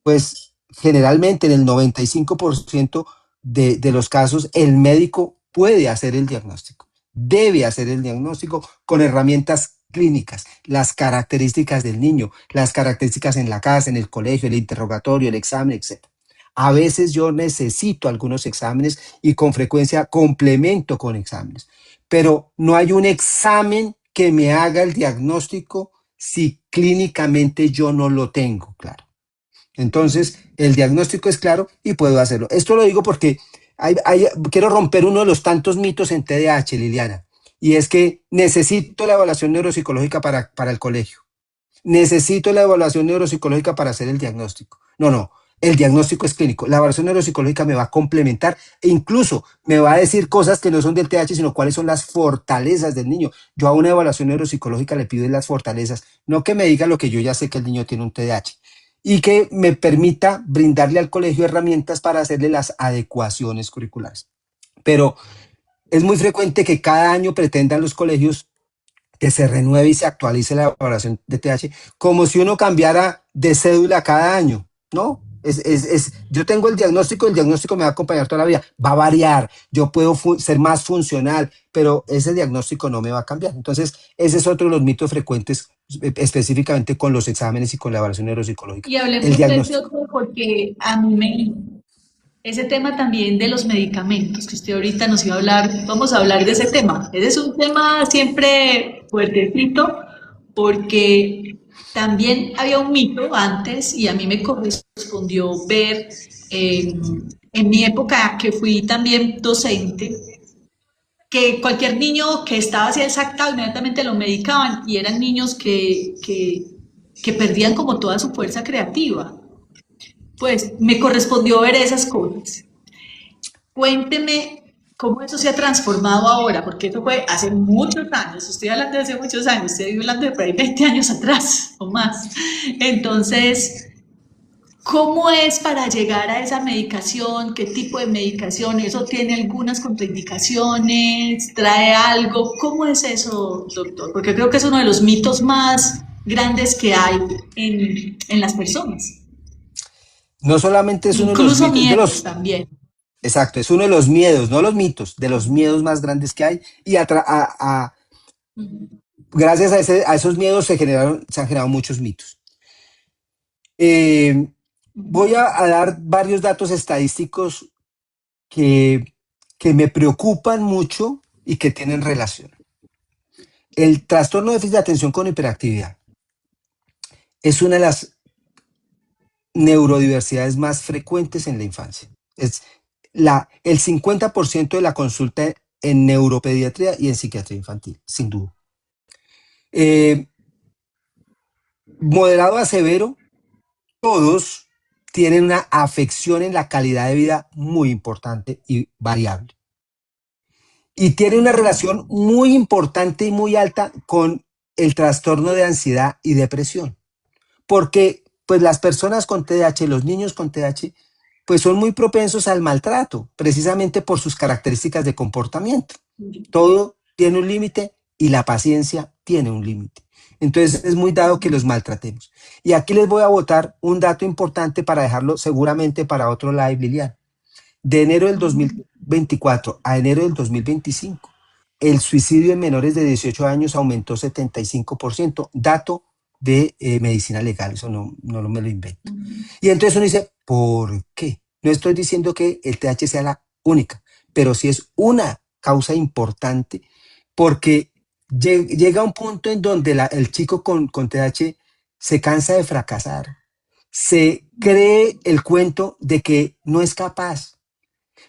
Pues generalmente en el 95% de los casos el médico puede hacer el diagnóstico, debe hacer el diagnóstico con herramientas clínicas, las características del niño, las características en la casa, en el colegio, el interrogatorio, el examen, etc. A veces yo necesito algunos exámenes y con frecuencia complemento con exámenes, pero no hay un examen que me haga el diagnóstico si clínicamente yo no lo tengo claro. Entonces, el diagnóstico es claro y puedo hacerlo. Esto lo digo porque quiero romper uno de los tantos mitos en TDAH, Liliana, y es que necesito la evaluación neuropsicológica para el colegio. Necesito la evaluación neuropsicológica para hacer el diagnóstico. No, el diagnóstico es clínico. La evaluación neuropsicológica me va a complementar e incluso me va a decir cosas que no son del TDAH, sino cuáles son las fortalezas del niño. Yo a una evaluación neuropsicológica le pido las fortalezas, no que me diga lo que yo ya sé que el niño tiene un TDAH y que me permita brindarle al colegio herramientas para hacerle las adecuaciones curriculares. Pero es muy frecuente que cada año pretendan los colegios que se renueve y se actualice la evaluación de TH, como si uno cambiara de cédula cada año, ¿no? Yo tengo el diagnóstico me va a acompañar toda la vida, va a variar, yo puedo ser más funcional, pero ese diagnóstico no me va a cambiar. Entonces, ese es otro de los mitos frecuentes, específicamente con los exámenes y con la evaluación neuropsicológica. Y El hablemos de ese diagnóstico. otro porque a mí me, ese tema también de los medicamentos, que usted ahorita nos iba a hablar, vamos a hablar de ese tema. Ese es un tema siempre fuertecito porque también había un mito antes y a mí me correspondió ver en mi época que fui también docente, que cualquier niño que estaba así exactado inmediatamente lo medicaban y eran niños que perdían como toda su fuerza creativa. Pues me correspondió ver esas cosas. Cuénteme cómo eso se ha transformado ahora, porque eso fue hace muchos años, estoy hablando de hace muchos años, estoy hablando de por ahí 20 años atrás o más. Entonces, ¿cómo es para llegar a esa medicación? ¿Qué tipo de medicación? ¿Eso tiene algunas contraindicaciones? ¿Trae algo? ¿Cómo es eso, doctor? Porque creo que es uno de los mitos más grandes que hay en las personas. No solamente es uno de los Incluso mitos, de miedos los, también. exacto, es uno de los miedos, no los mitos, de los miedos más grandes que hay y gracias a esos miedos se han generado muchos mitos. Eh, Voy a dar varios datos estadísticos que, que me preocupan mucho y que tienen relación. El trastorno de déficit de atención con hiperactividad es una de las neurodiversidades más frecuentes en la infancia. Es el 50% de la consulta en neuropediatría y en psiquiatría infantil, sin duda. Eh, Moderado a severo, todos tienen una afección en la calidad de vida muy importante y variable. Y tiene una relación muy importante y muy alta con el trastorno de ansiedad y depresión. Porque pues las personas con TDAH, los niños con TDAH, pues son muy propensos al maltrato, precisamente por sus características de comportamiento. Todo tiene un límite y la paciencia tiene un límite. Entonces es muy dado que los maltratemos. Y aquí les voy a botar un dato importante para dejarlo seguramente para otro live, Lilian. De enero del 2024 a enero del 2025, el suicidio en menores de 18 años aumentó 75%, dato de medicina legal, eso no me lo invento. Y entonces uno dice, ¿por qué? No estoy diciendo que el TH sea la única, pero sí es una causa importante porque llega un punto en donde el chico con TH se cansa de fracasar, se cree el cuento de que no es capaz.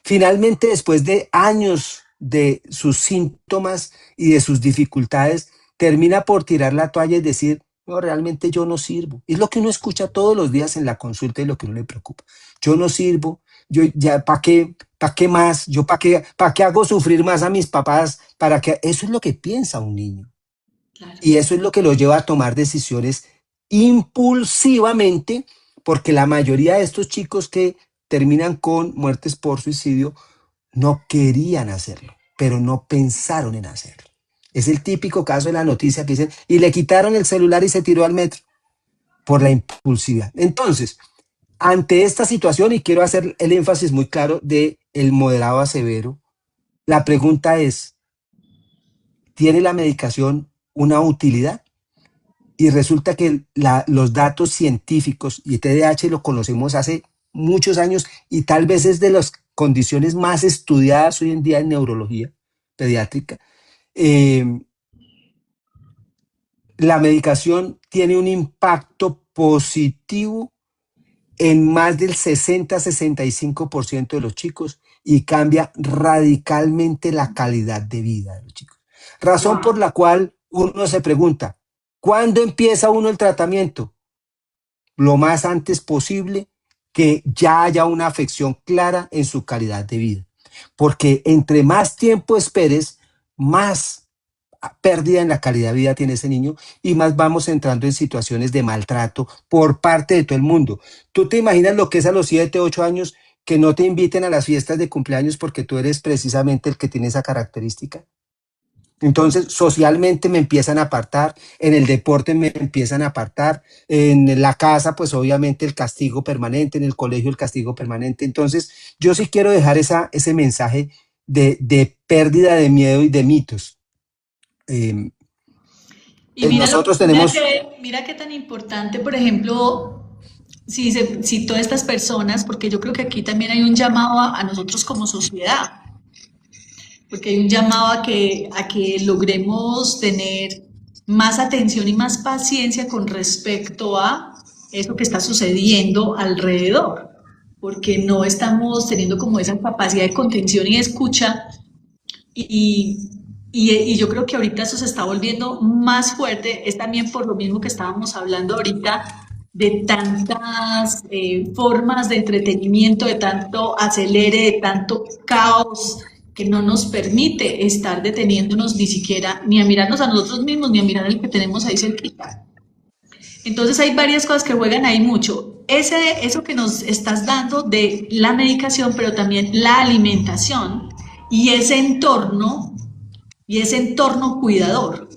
Finalmente, después de años de sus síntomas y de sus dificultades, termina por tirar la toalla y decir, no, realmente yo no sirvo. Es lo que uno escucha todos los días en la consulta y lo que uno le preocupa. Yo no sirvo, yo ya, ¿para qué más? Yo ¿para qué hago sufrir más a mis papás? ¿Para qué? Eso es lo que piensa un niño. Claro. Y eso es lo que lo lleva a tomar decisiones impulsivamente, porque la mayoría de estos chicos que terminan con muertes por suicidio no querían hacerlo, pero no pensaron en hacerlo. Es el típico caso de la noticia que dicen, y le quitaron el celular y se tiró al metro por la impulsividad. Entonces, ante esta situación, y quiero hacer el énfasis muy claro de el moderado a severo, la pregunta es, ¿tiene la medicación una utilidad? Y resulta que los datos científicos, y TDAH lo conocemos hace muchos años, y tal vez es de las condiciones más estudiadas hoy en día en neurología pediátrica, la medicación tiene un impacto positivo en más del 60-65% de los chicos y cambia radicalmente la calidad de vida de los chicos. Razón por la cual uno se pregunta, ¿cuándo empieza uno el tratamiento? Lo más antes posible, que ya haya una afección clara en su calidad de vida. Porque entre más tiempo esperes, más pérdida en la calidad de vida tiene ese niño y más vamos entrando en situaciones de maltrato por parte de todo el mundo. ¿Tú te imaginas lo que es a los 7, 8 años que no te inviten a las fiestas de cumpleaños porque tú eres precisamente el que tiene esa característica? Entonces, socialmente me empiezan a apartar, en el deporte me empiezan a apartar, en la casa, pues obviamente el castigo permanente, en el colegio el castigo permanente. Entonces, yo sí quiero dejar ese mensaje de pérdida de miedo y de mitos. Y mira, Nosotros tenemos... mira qué tan importante, por ejemplo, si todas estas personas, porque yo creo que aquí también hay un llamado a nosotros como sociedad, porque hay un llamado a que logremos tener más atención y más paciencia con respecto a eso que está sucediendo alrededor, porque no estamos teniendo como esa capacidad de contención y de escucha y, y yo creo que ahorita eso se está volviendo más fuerte, es también por lo mismo que estábamos hablando ahorita de tantas formas de entretenimiento, de tanto acelere, de tanto caos que no nos permite estar deteniéndonos ni siquiera ni a mirarnos a nosotros mismos ni a mirar el que tenemos ahí cerquita. Entonces hay varias cosas que juegan ahí mucho. Eso que nos estás dando de la medicación, pero también la alimentación y ese entorno cuidador.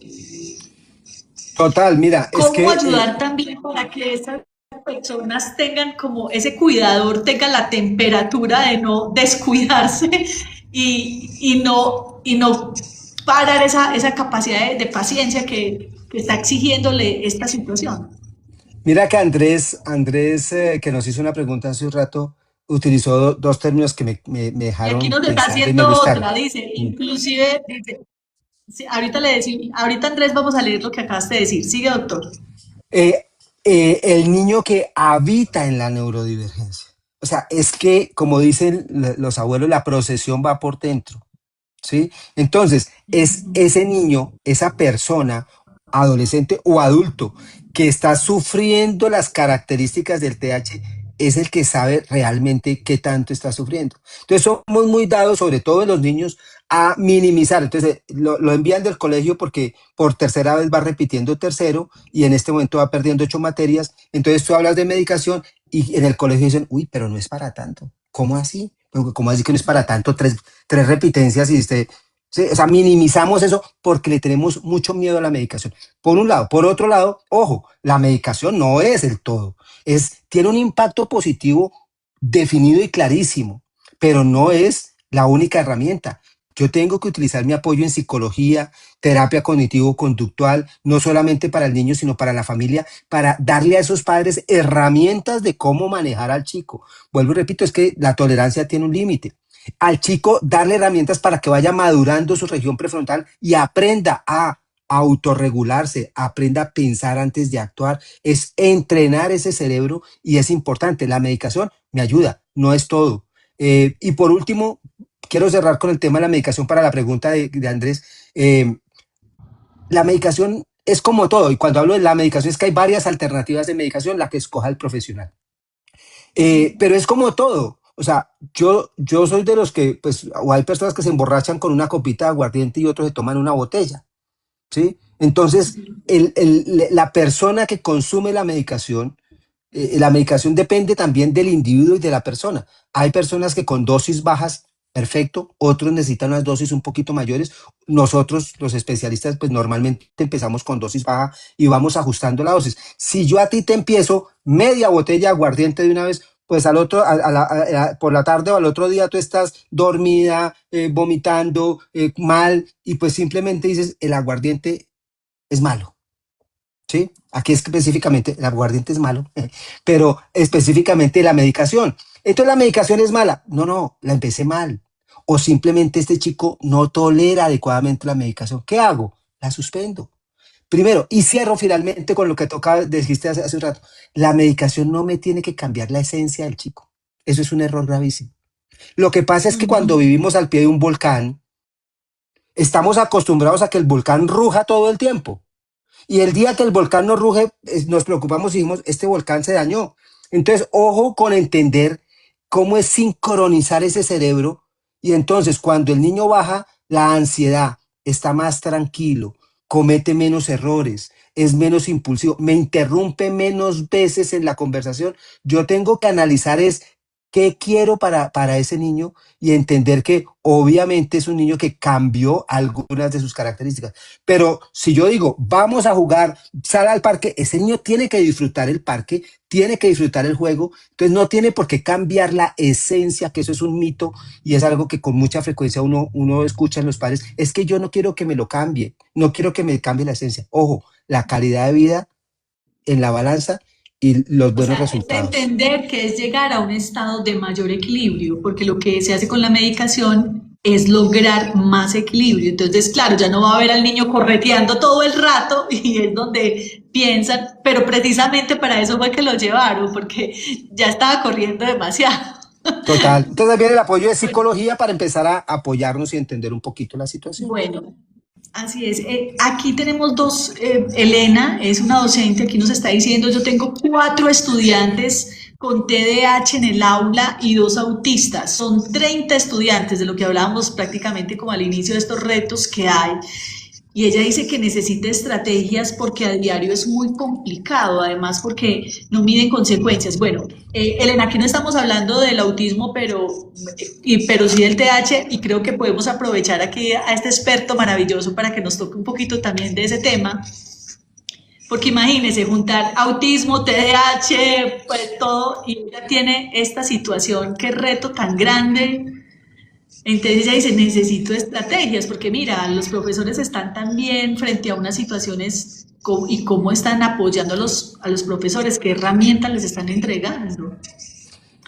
Total, mira, es ¿Cómo que ayudar también para que esas personas tengan como ese cuidador, tenga la temperatura de no descuidarse y no parar esa capacidad de paciencia que está exigiéndole esta situación? mira que Andrés que nos hizo una pregunta hace un rato, utilizó dos términos que me Y aquí dejaron nos está pensando y me haciendo gustaron. otra, dice, inclusive, dice, sí, ahorita le decimos, ahorita Andrés vamos a leer lo que acabaste de decir. Sigue, doctor. Eh, el niño que habita en la neurodivergencia. O sea, es que, como dicen los abuelos, la procesión va por dentro, ¿sí? Entonces, es ese niño, esa persona, adolescente o adulto, que está sufriendo las características del TH, es el que sabe realmente qué tanto está sufriendo. Entonces, somos muy dados, sobre todo en los niños, a minimizar. Entonces, lo envían del colegio porque por tercera vez va repitiendo tercero y en este momento va perdiendo 8 materias. Entonces, tú hablas de medicación y en el colegio dicen, uy, pero no es para tanto. ¿Cómo así? ¿Cómo así que no es para tanto? Tres repitencias y usted, ¿sí? O sea, minimizamos eso porque le tenemos mucho miedo a la medicación. Por un lado. Por otro lado, ojo, la medicación no es el todo. Tiene un impacto positivo definido y clarísimo, pero no es la única herramienta. Yo tengo que utilizar mi apoyo en psicología, terapia cognitivo-conductual, no solamente para el niño, sino para la familia, para darle a esos padres herramientas de cómo manejar al chico. Vuelvo y repito, es que la tolerancia tiene un límite. Al chico darle herramientas para que vaya madurando su región prefrontal y aprenda a autorregularse, aprenda a pensar antes de actuar, es entrenar ese cerebro y es importante. La medicación me ayuda, no es todo. Y por último, quiero cerrar con el tema de la medicación para la pregunta de Andrés. La medicación es como todo, y cuando hablo de la medicación es que hay varias alternativas de medicación, la que escoja el profesional. Pero es como todo. O sea, yo soy de los que, pues, o hay personas que se emborrachan con una copita de aguardiente y otros se toman una botella, ¿sí? Entonces, la persona que consume la medicación depende también del individuo y de la persona. Hay personas que con dosis bajas, perfecto, otros necesitan unas dosis un poquito mayores. Nosotros, los especialistas, pues normalmente empezamos con dosis baja y vamos ajustando la dosis. Si yo a ti te empiezo media botella de aguardiente de una vez, pues al otro, por la tarde o al otro día tú estás dormida, vomitando, mal, y pues simplemente dices, el aguardiente es malo. ¿Sí? Aquí específicamente el aguardiente es malo, pero específicamente la medicación. Entonces la medicación es mala. No, no, la empecé mal. O simplemente este chico no tolera adecuadamente la medicación. ¿Qué hago? La suspendo. Primero, y cierro finalmente con lo que tocaba, dijiste hace un rato. La medicación no me tiene que cambiar la esencia del chico. Eso es un error gravísimo. Lo que pasa es que cuando vivimos al pie de un volcán, estamos acostumbrados a que el volcán ruja todo el tiempo. Y el día que el volcán no ruge, nos preocupamos y dijimos, este volcán se dañó. Entonces, ojo con entender cómo es sincronizar ese cerebro. Y entonces, cuando el niño baja, la ansiedad está más tranquilo, comete menos errores, es menos impulsivo, me interrumpe menos veces en la conversación. Yo tengo que analizar qué quiero para ese niño y entender que obviamente es un niño que cambió algunas de sus características. Pero si yo digo, vamos a jugar, sal al parque, ese niño tiene que disfrutar el parque, tiene que disfrutar el juego, entonces no tiene por qué cambiar la esencia, que eso es un mito y es algo que con mucha frecuencia uno escucha en los padres, es que yo no quiero que me lo cambie, no quiero que me cambie la esencia. Ojo, la calidad de vida en la balanza y los O buenos sea, es resultados. entender que es llegar a un estado de mayor equilibrio, porque lo que se hace con la medicación es lograr más equilibrio. Entonces, claro, ya no va a ver al niño correteando todo el rato y es donde piensan, pero precisamente para eso fue que lo llevaron, porque ya estaba corriendo demasiado. Total. Entonces viene el apoyo de psicología para empezar a apoyarnos y entender un poquito la situación. Bueno, así es. Aquí tenemos dos, Elena es una docente, aquí nos está diciendo, yo tengo 4 estudiantes con TDAH en el aula y 2 autistas. Son 30 estudiantes de lo que hablábamos prácticamente como al inicio de estos retos que hay. Y ella dice que necesita estrategias porque a diario es muy complicado, además porque no miden consecuencias. Bueno, Elena, aquí no estamos hablando del autismo, pero sí del TH y creo que podemos aprovechar aquí a este experto maravilloso para que nos toque un poquito también de ese tema. Porque imagínese juntar autismo, TDAH, pues todo, y ella tiene esta situación, qué reto tan grande. Entonces ella dice, necesito estrategias, porque mira, los profesores están también frente a unas situaciones y cómo están apoyando a los profesores, qué herramientas les están entregando.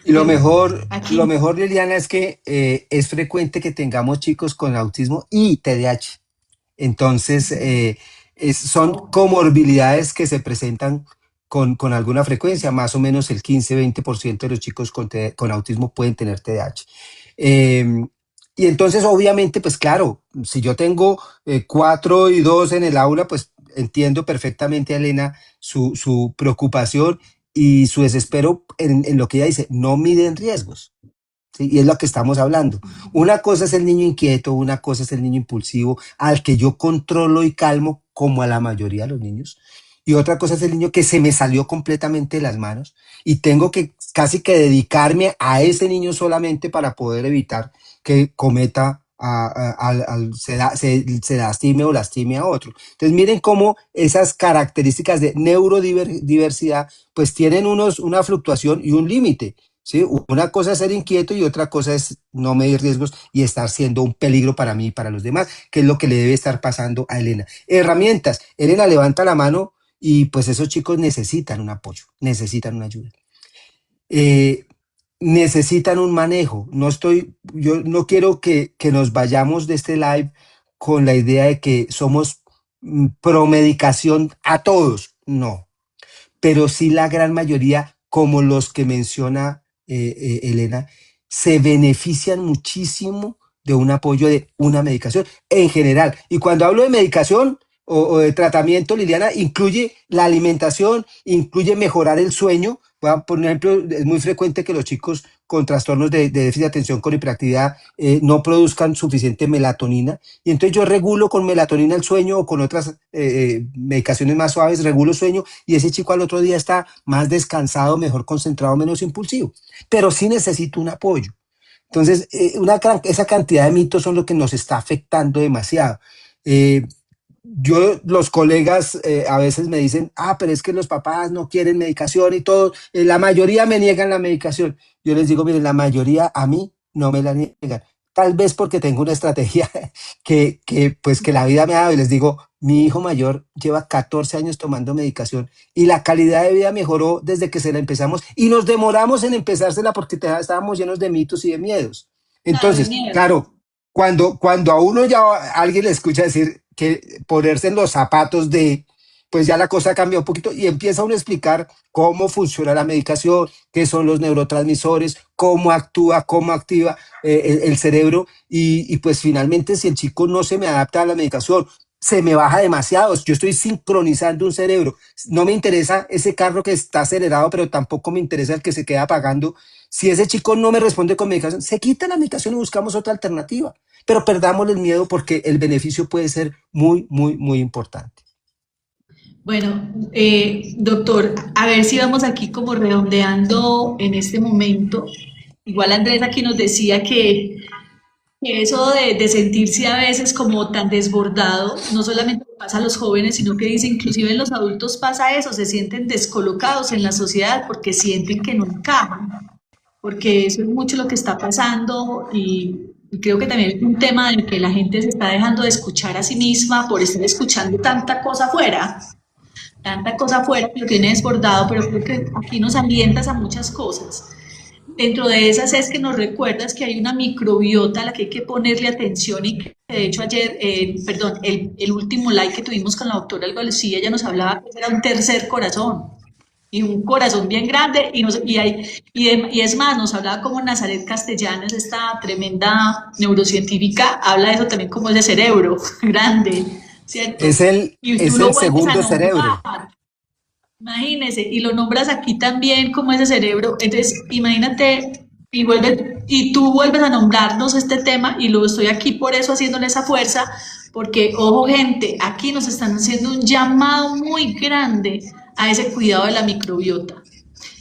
Y Bueno, lo aquí, mejor, Liliana, es que es frecuente que tengamos chicos con autismo y TDAH. Entonces, son comorbilidades que se presentan con alguna frecuencia, más o menos el 15-20% de los chicos con autismo pueden tener TDAH. Eh, y entonces, obviamente, pues claro, si yo tengo 4 y 2 en el aula, pues entiendo perfectamente, Elena, su preocupación y su desespero en lo que ella dice, no miden riesgos. ¿Sí? Y es lo que estamos hablando. Una cosa es el niño inquieto, una cosa es el niño impulsivo, al que yo controlo y calmo, como a la mayoría de los niños. Y otra cosa es el niño que se me salió completamente de las manos y tengo que casi que dedicarme a ese niño solamente para poder evitar que cometa se lastime o lastime a otro. Entonces miren cómo esas características de neurodiversidad pues tienen una fluctuación y un límite. ¿Sí? Una cosa es ser inquieto y otra cosa es no medir riesgos y estar siendo un peligro para mí y para los demás, que es lo que le debe estar pasando a Elena. Herramientas. Elena levanta la mano y pues esos chicos necesitan un apoyo, necesitan una ayuda. Eh, necesitan un manejo. Yo no quiero que nos vayamos de este live con la idea de que somos promedicación a todos. No, pero sí la gran mayoría, como los que menciona Elena, se benefician muchísimo de un apoyo de una medicación en general. Y cuando hablo de medicación o de tratamiento, Liliana, incluye la alimentación, incluye mejorar el sueño. Por ejemplo, es muy frecuente que los chicos con trastornos de déficit de atención con hiperactividad no produzcan suficiente melatonina y entonces yo regulo con melatonina el sueño o con otras medicaciones más suaves, regulo el sueño y ese chico al otro día está más descansado, mejor concentrado, menos impulsivo. Pero sí necesito un apoyo. Entonces, esa cantidad de mitos son lo que nos está afectando demasiado. Los colegas a veces me dicen, pero es que los papás no quieren medicación y todo, la mayoría me niegan la medicación. Yo les digo, miren, la mayoría a mí no me la niegan. Tal vez porque tengo una estrategia pues que la vida me ha dado y les digo, mi hijo mayor lleva 14 años tomando medicación y la calidad de vida mejoró desde que se la empezamos y nos demoramos en empezársela porque estábamos llenos de mitos y de miedos. Claro, de Entonces, miedo. claro, cuando a uno ya alguien le escucha decir que ponerse en los zapatos pues ya la cosa cambia un poquito y empieza uno a explicar cómo funciona la medicación, qué son los neurotransmisores, cómo actúa, cómo activa el cerebro y pues finalmente si el chico no se me adapta a la medicación, se me baja demasiado, yo estoy sincronizando un cerebro, no me interesa ese carro que está acelerado, pero tampoco me interesa el que se queda apagando. Si ese chico no me responde con medicación, se quita la medicación y buscamos otra alternativa. Pero perdamos el miedo porque el beneficio puede ser muy, muy, muy importante. Bueno, doctor, a ver si vamos aquí como redondeando en este momento. Igual Andrés aquí nos decía que eso de sentirse a veces como tan desbordado, no solamente le pasa a los jóvenes, sino que dice, inclusive en los adultos pasa eso, se sienten descolocados en la sociedad porque sienten que no encajan, porque eso es mucho lo que está pasando y creo que también es un tema en el que la gente se está dejando de escuchar a sí misma por estar escuchando tanta cosa afuera que lo tiene desbordado, pero creo que aquí nos alientas a muchas cosas. Dentro de esas es que nos recuerdas que hay una microbiota a la que hay que ponerle atención y que de hecho ayer, perdón, el último live que tuvimos con la doctora Algolecía, ella nos hablaba que era un tercer corazón y un corazón bien grande y es más, nos hablaba como Nazaret Castellanos, esta tremenda neurocientífica, habla de eso también como ese cerebro grande, ¿cierto? Y tú Es lo el vuelves a segundo cerebro. nombrar. Imagínese, y lo nombras aquí también como ese cerebro. Entonces, imagínate, y tú vuelves a nombrarnos este tema, y lo estoy aquí por eso haciéndole esa fuerza, porque, ojo, gente, aquí nos están haciendo un llamado muy grande a ese cuidado de la microbiota.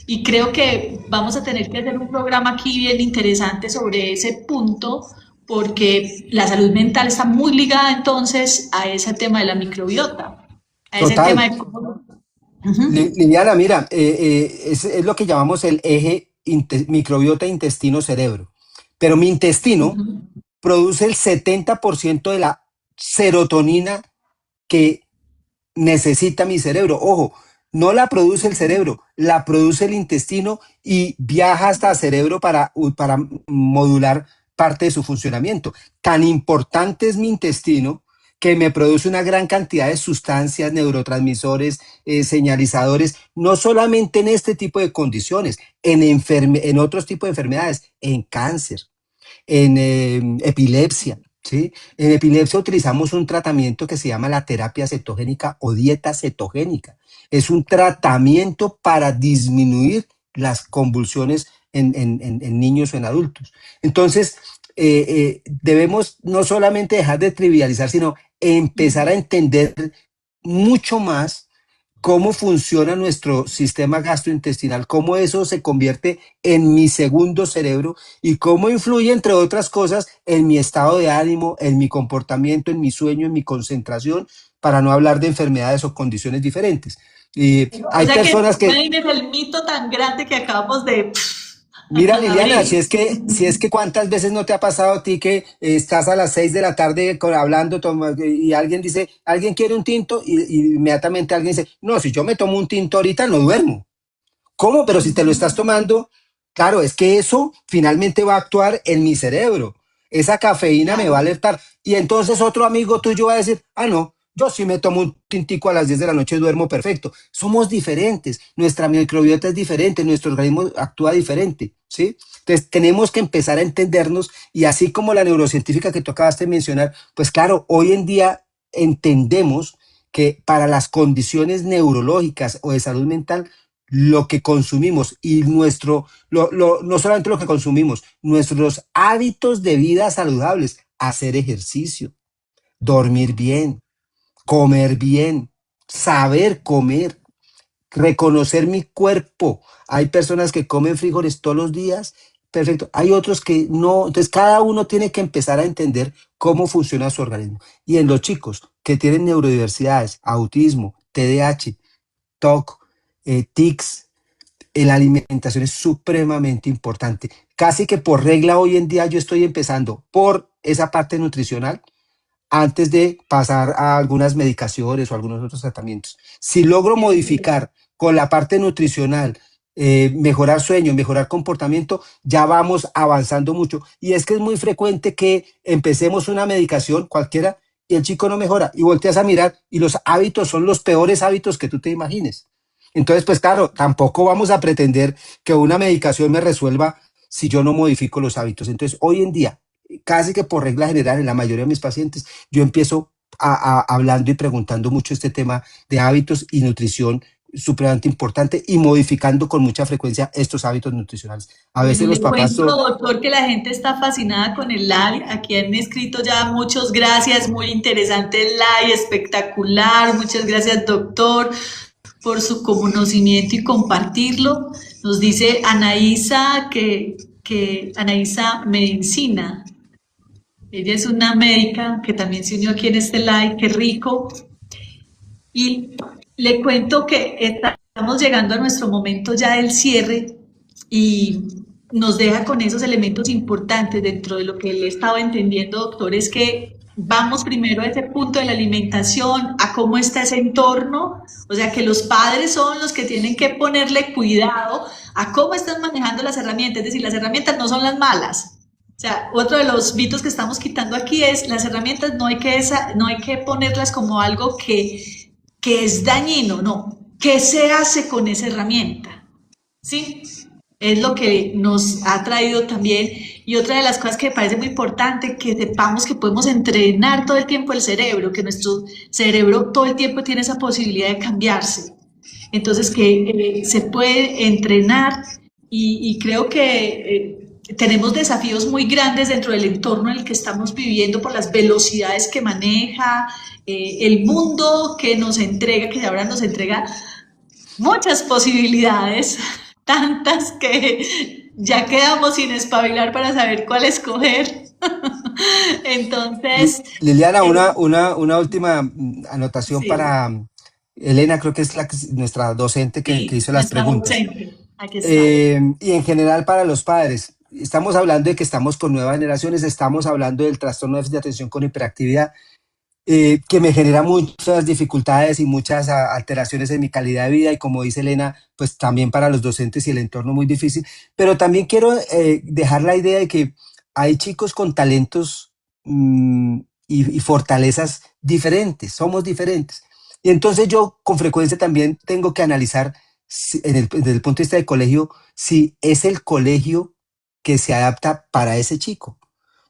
Y creo que vamos a tener que hacer un programa aquí bien interesante sobre ese punto, porque la salud mental está muy ligada entonces a ese tema de la microbiota, a ese Total. tema de cómo. Ujú. Liliana, mira, es lo que llamamos el eje microbiota intestino-cerebro. Pero mi intestino Ujú. produce el 70% de la serotonina que necesita mi cerebro. Ojo, no la produce el cerebro, la produce el intestino y viaja hasta el cerebro para modular parte de su funcionamiento. Tan importante es mi intestino que me produce una gran cantidad de sustancias, neurotransmisores, señalizadores, no solamente en este tipo de condiciones, en otros tipos de enfermedades, en cáncer, en epilepsia. ¿Sí? En epilepsia utilizamos un tratamiento que se llama la terapia cetogénica o dieta cetogénica. Es un tratamiento para disminuir las convulsiones en niños o en adultos. Entonces, debemos no solamente dejar de trivializar, sino empezar a entender mucho más cómo funciona nuestro sistema gastrointestinal, cómo eso se convierte en mi segundo cerebro y cómo influye, entre otras cosas, en mi estado de ánimo, en mi comportamiento, en mi sueño, en mi concentración, para no hablar de enfermedades o condiciones diferentes. Y O hay sea que personas no que, es el mito tan grande que acabamos de mira, Liliana, abrir. si es que cuántas veces no te ha pasado a ti que estás a las 6 de la tarde hablando y alguien dice, ¿alguien quiere un tinto? Y inmediatamente alguien dice, no, si yo me tomo un tinto ahorita no duermo. ¿Cómo? Pero si te lo estás tomando, claro, es que eso finalmente va a actuar en mi cerebro. Esa cafeína me va a Claro. alertar. Y entonces otro amigo tuyo va a decir, ah, no, yo sí me tomo un tintico a las 10 de la noche y duermo perfecto. Somos diferentes, nuestra microbiota es diferente, nuestro organismo actúa diferente, ¿sí? Entonces tenemos que empezar a entendernos y así como la neurocientífica que tú acabaste de mencionar, pues claro, hoy en día entendemos que para las condiciones neurológicas o de salud mental, lo que consumimos y no solamente lo que consumimos, nuestros hábitos de vida saludables, hacer ejercicio, dormir bien, saber comer, reconocer mi cuerpo. Hay personas que comen frijoles todos los días, perfecto. Hay otros que no. Entonces, cada uno tiene que empezar a entender cómo funciona su organismo. Y en los chicos que tienen neurodiversidades, autismo, TDAH, TOC, tics, la alimentación es supremamente importante. Casi que por regla hoy en día yo estoy empezando por esa parte nutricional antes de pasar a algunas medicaciones o algunos otros tratamientos. Si logro modificar con la parte nutricional, mejorar sueño, mejorar comportamiento, ya vamos avanzando mucho. Y es que es muy frecuente que empecemos una medicación cualquiera y el chico no mejora y volteas a mirar y los hábitos son los peores hábitos que tú te imagines. Entonces, pues claro, tampoco vamos a pretender que una medicación me resuelva si yo no modifico los hábitos. Entonces, hoy en día, casi que por regla general, en la mayoría de mis pacientes, yo empiezo hablando y preguntando mucho este tema de hábitos y nutrición supremamente importante y modificando con mucha frecuencia estos hábitos nutricionales. A Bueno, veces los le papás cuento, son, doctor, que la gente está fascinada con el live. Aquí han escrito ya muchos gracias, muy interesante el live, espectacular. Muchas gracias, doctor, por su conocimiento y compartirlo. Nos dice Anaísa que Anaísa Medicina. Ella es una médica que también se unió aquí en este live. Qué rico. Y le cuento que estamos llegando a nuestro momento ya del cierre y nos deja con esos elementos importantes dentro de lo que él estaba entendiendo, doctor, es que vamos primero a ese punto de la alimentación, a cómo está ese entorno, o sea que los padres son los que tienen que ponerle cuidado a cómo están manejando las herramientas, es decir, las herramientas no son las malas. O sea, otro de los mitos que estamos quitando aquí es las herramientas no hay que ponerlas como algo que es dañino, no. ¿Qué se hace con esa herramienta? ¿Sí? Es lo que nos ha traído también. Y otra de las cosas que me parece muy importante, que sepamos que podemos entrenar todo el tiempo el cerebro, que nuestro cerebro todo el tiempo tiene esa posibilidad de cambiarse. Entonces, que se puede entrenar y creo que tenemos desafíos muy grandes dentro del entorno en el que estamos viviendo por las velocidades que maneja, el mundo que nos entrega, que ahora nos entrega muchas posibilidades, tantas que ya quedamos sin espabilar para saber cuál escoger. Entonces, Liliana, eh, una última anotación sí, para Elena, creo que es nuestra docente que sí, hizo las nuestra preguntas. docente, aquí está. Y en general para los padres, estamos hablando de que estamos con nuevas generaciones, estamos hablando del trastorno de déficit de atención con hiperactividad, que me genera muchas dificultades y muchas alteraciones en mi calidad de vida y como dice Elena, pues también para los docentes y el entorno muy difícil. Pero también quiero dejar la idea de que hay chicos con talentos y fortalezas diferentes, somos diferentes. Y entonces yo con frecuencia también tengo que analizar desde el punto de vista del colegio si es el colegio que se adapta para ese chico.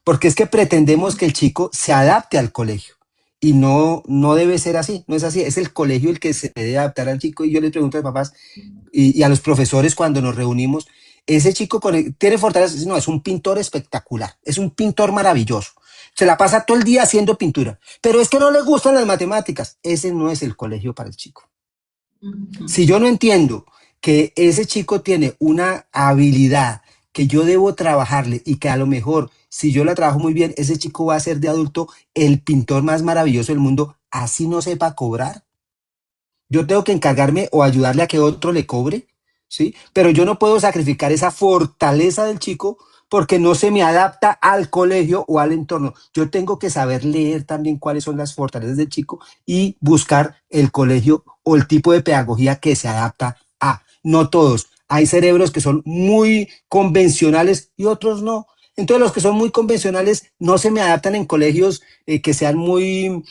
Porque es que pretendemos que el chico se adapte al colegio. Y no debe ser así, no es así. Es el colegio el que se debe adaptar al chico. Y yo les pregunto a los papás y a los profesores cuando nos reunimos, ese chico tiene fortaleza. No, es un pintor espectacular, es un pintor maravilloso. Se la pasa todo el día haciendo pintura. Pero es que no le gustan las matemáticas. Ese no es el colegio para el chico. Ujú. Si yo no entiendo que ese chico tiene una habilidad que yo debo trabajarle y que a lo mejor si yo la trabajo muy bien, ese chico va a ser de adulto el pintor más maravilloso del mundo, así no sepa cobrar. Yo tengo que encargarme o ayudarle a que otro le cobre, ¿sí? Pero yo no puedo sacrificar esa fortaleza del chico porque no se me adapta al colegio o al entorno. Yo tengo que saber leer también cuáles son las fortalezas del chico y buscar el colegio o el tipo de pedagogía que se adapta a. No todos. Hay cerebros que son muy convencionales y otros no. Entonces los que son muy convencionales no se me adaptan en colegios que sean muy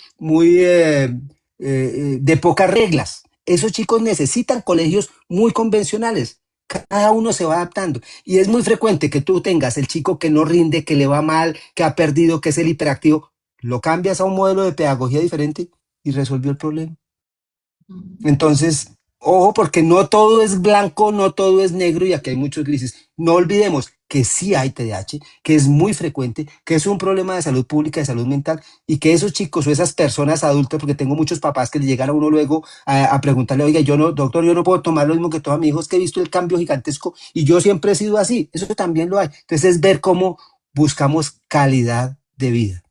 de pocas reglas. Esos chicos necesitan colegios muy convencionales. Cada uno se va adaptando. Y es muy frecuente que tú tengas el chico que no rinde, que le va mal, que ha perdido, que es el hiperactivo. Lo cambias a un modelo de pedagogía diferente y resolvió el problema. Entonces, ojo, porque no todo es blanco, no todo es negro y aquí hay muchos grises. No olvidemos que sí hay TDAH, que es muy frecuente, que es un problema de salud pública, de salud mental y que esos chicos o esas personas adultas, porque tengo muchos papás que le llegan a uno luego a preguntarle, oiga, yo no, doctor, yo no puedo tomar lo mismo que todos mis hijos, que he visto el cambio gigantesco y yo siempre he sido así. Eso también lo hay. Entonces es ver cómo buscamos calidad de vida.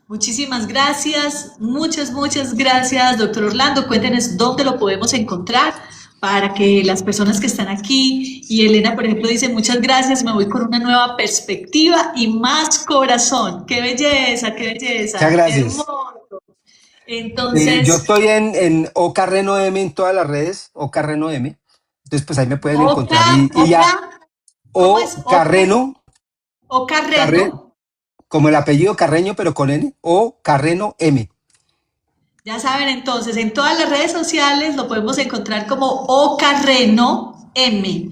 Muchísimas gracias, muchas gracias, doctor Orlando. Cuéntenos dónde lo podemos encontrar para que las personas que están aquí y Elena, por ejemplo, dice muchas gracias, me voy con una nueva perspectiva y más corazón. Qué Muchas belleza, gracias. hermoso. Yo Entonces, estoy en Ocarreno M en todas las redes, Ocarreno M. Entonces, pues ahí me pueden encontrar y Oca, ya, ¿cómo es? O Carreno, Oca Reno. Carre, como el apellido Carreño, pero con N, o Carreno M. Ya saben entonces, en todas las redes sociales lo podemos encontrar como O Carreno M,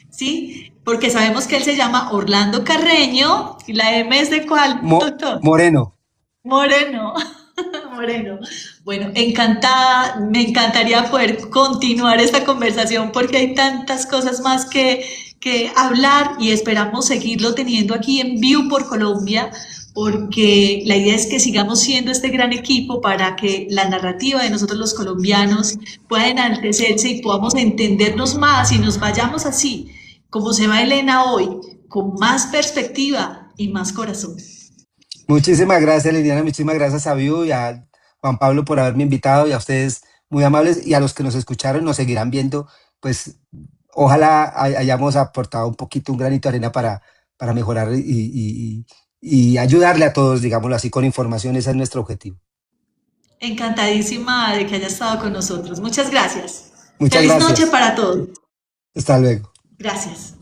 ¿sí? Porque sabemos que él se llama Orlando Carreño y la M es de cuál, doctor. Moreno. Moreno, Moreno. Bueno, encantada, me encantaría poder continuar esta conversación porque hay tantas cosas más que hablar y esperamos seguirlo teniendo aquí en View por Colombia porque la idea es que sigamos siendo este gran equipo para que la narrativa de nosotros los colombianos pueda enaltecerse y podamos entendernos más y nos vayamos así, como se va Elena hoy, con más perspectiva y más corazón. Muchísimas gracias, Liliana. Muchísimas gracias a Vivo y a Juan Pablo por haberme invitado y a ustedes muy amables y a los que nos escucharon, nos seguirán viendo. Pues ojalá hayamos aportado un poquito, un granito de arena para mejorar y ayudarle a todos, digámoslo así, con información. Ese es nuestro objetivo. Encantadísima de que haya estado con nosotros. Muchas gracias. Muchas Feliz noche gracias. para todos. Hasta luego. Gracias.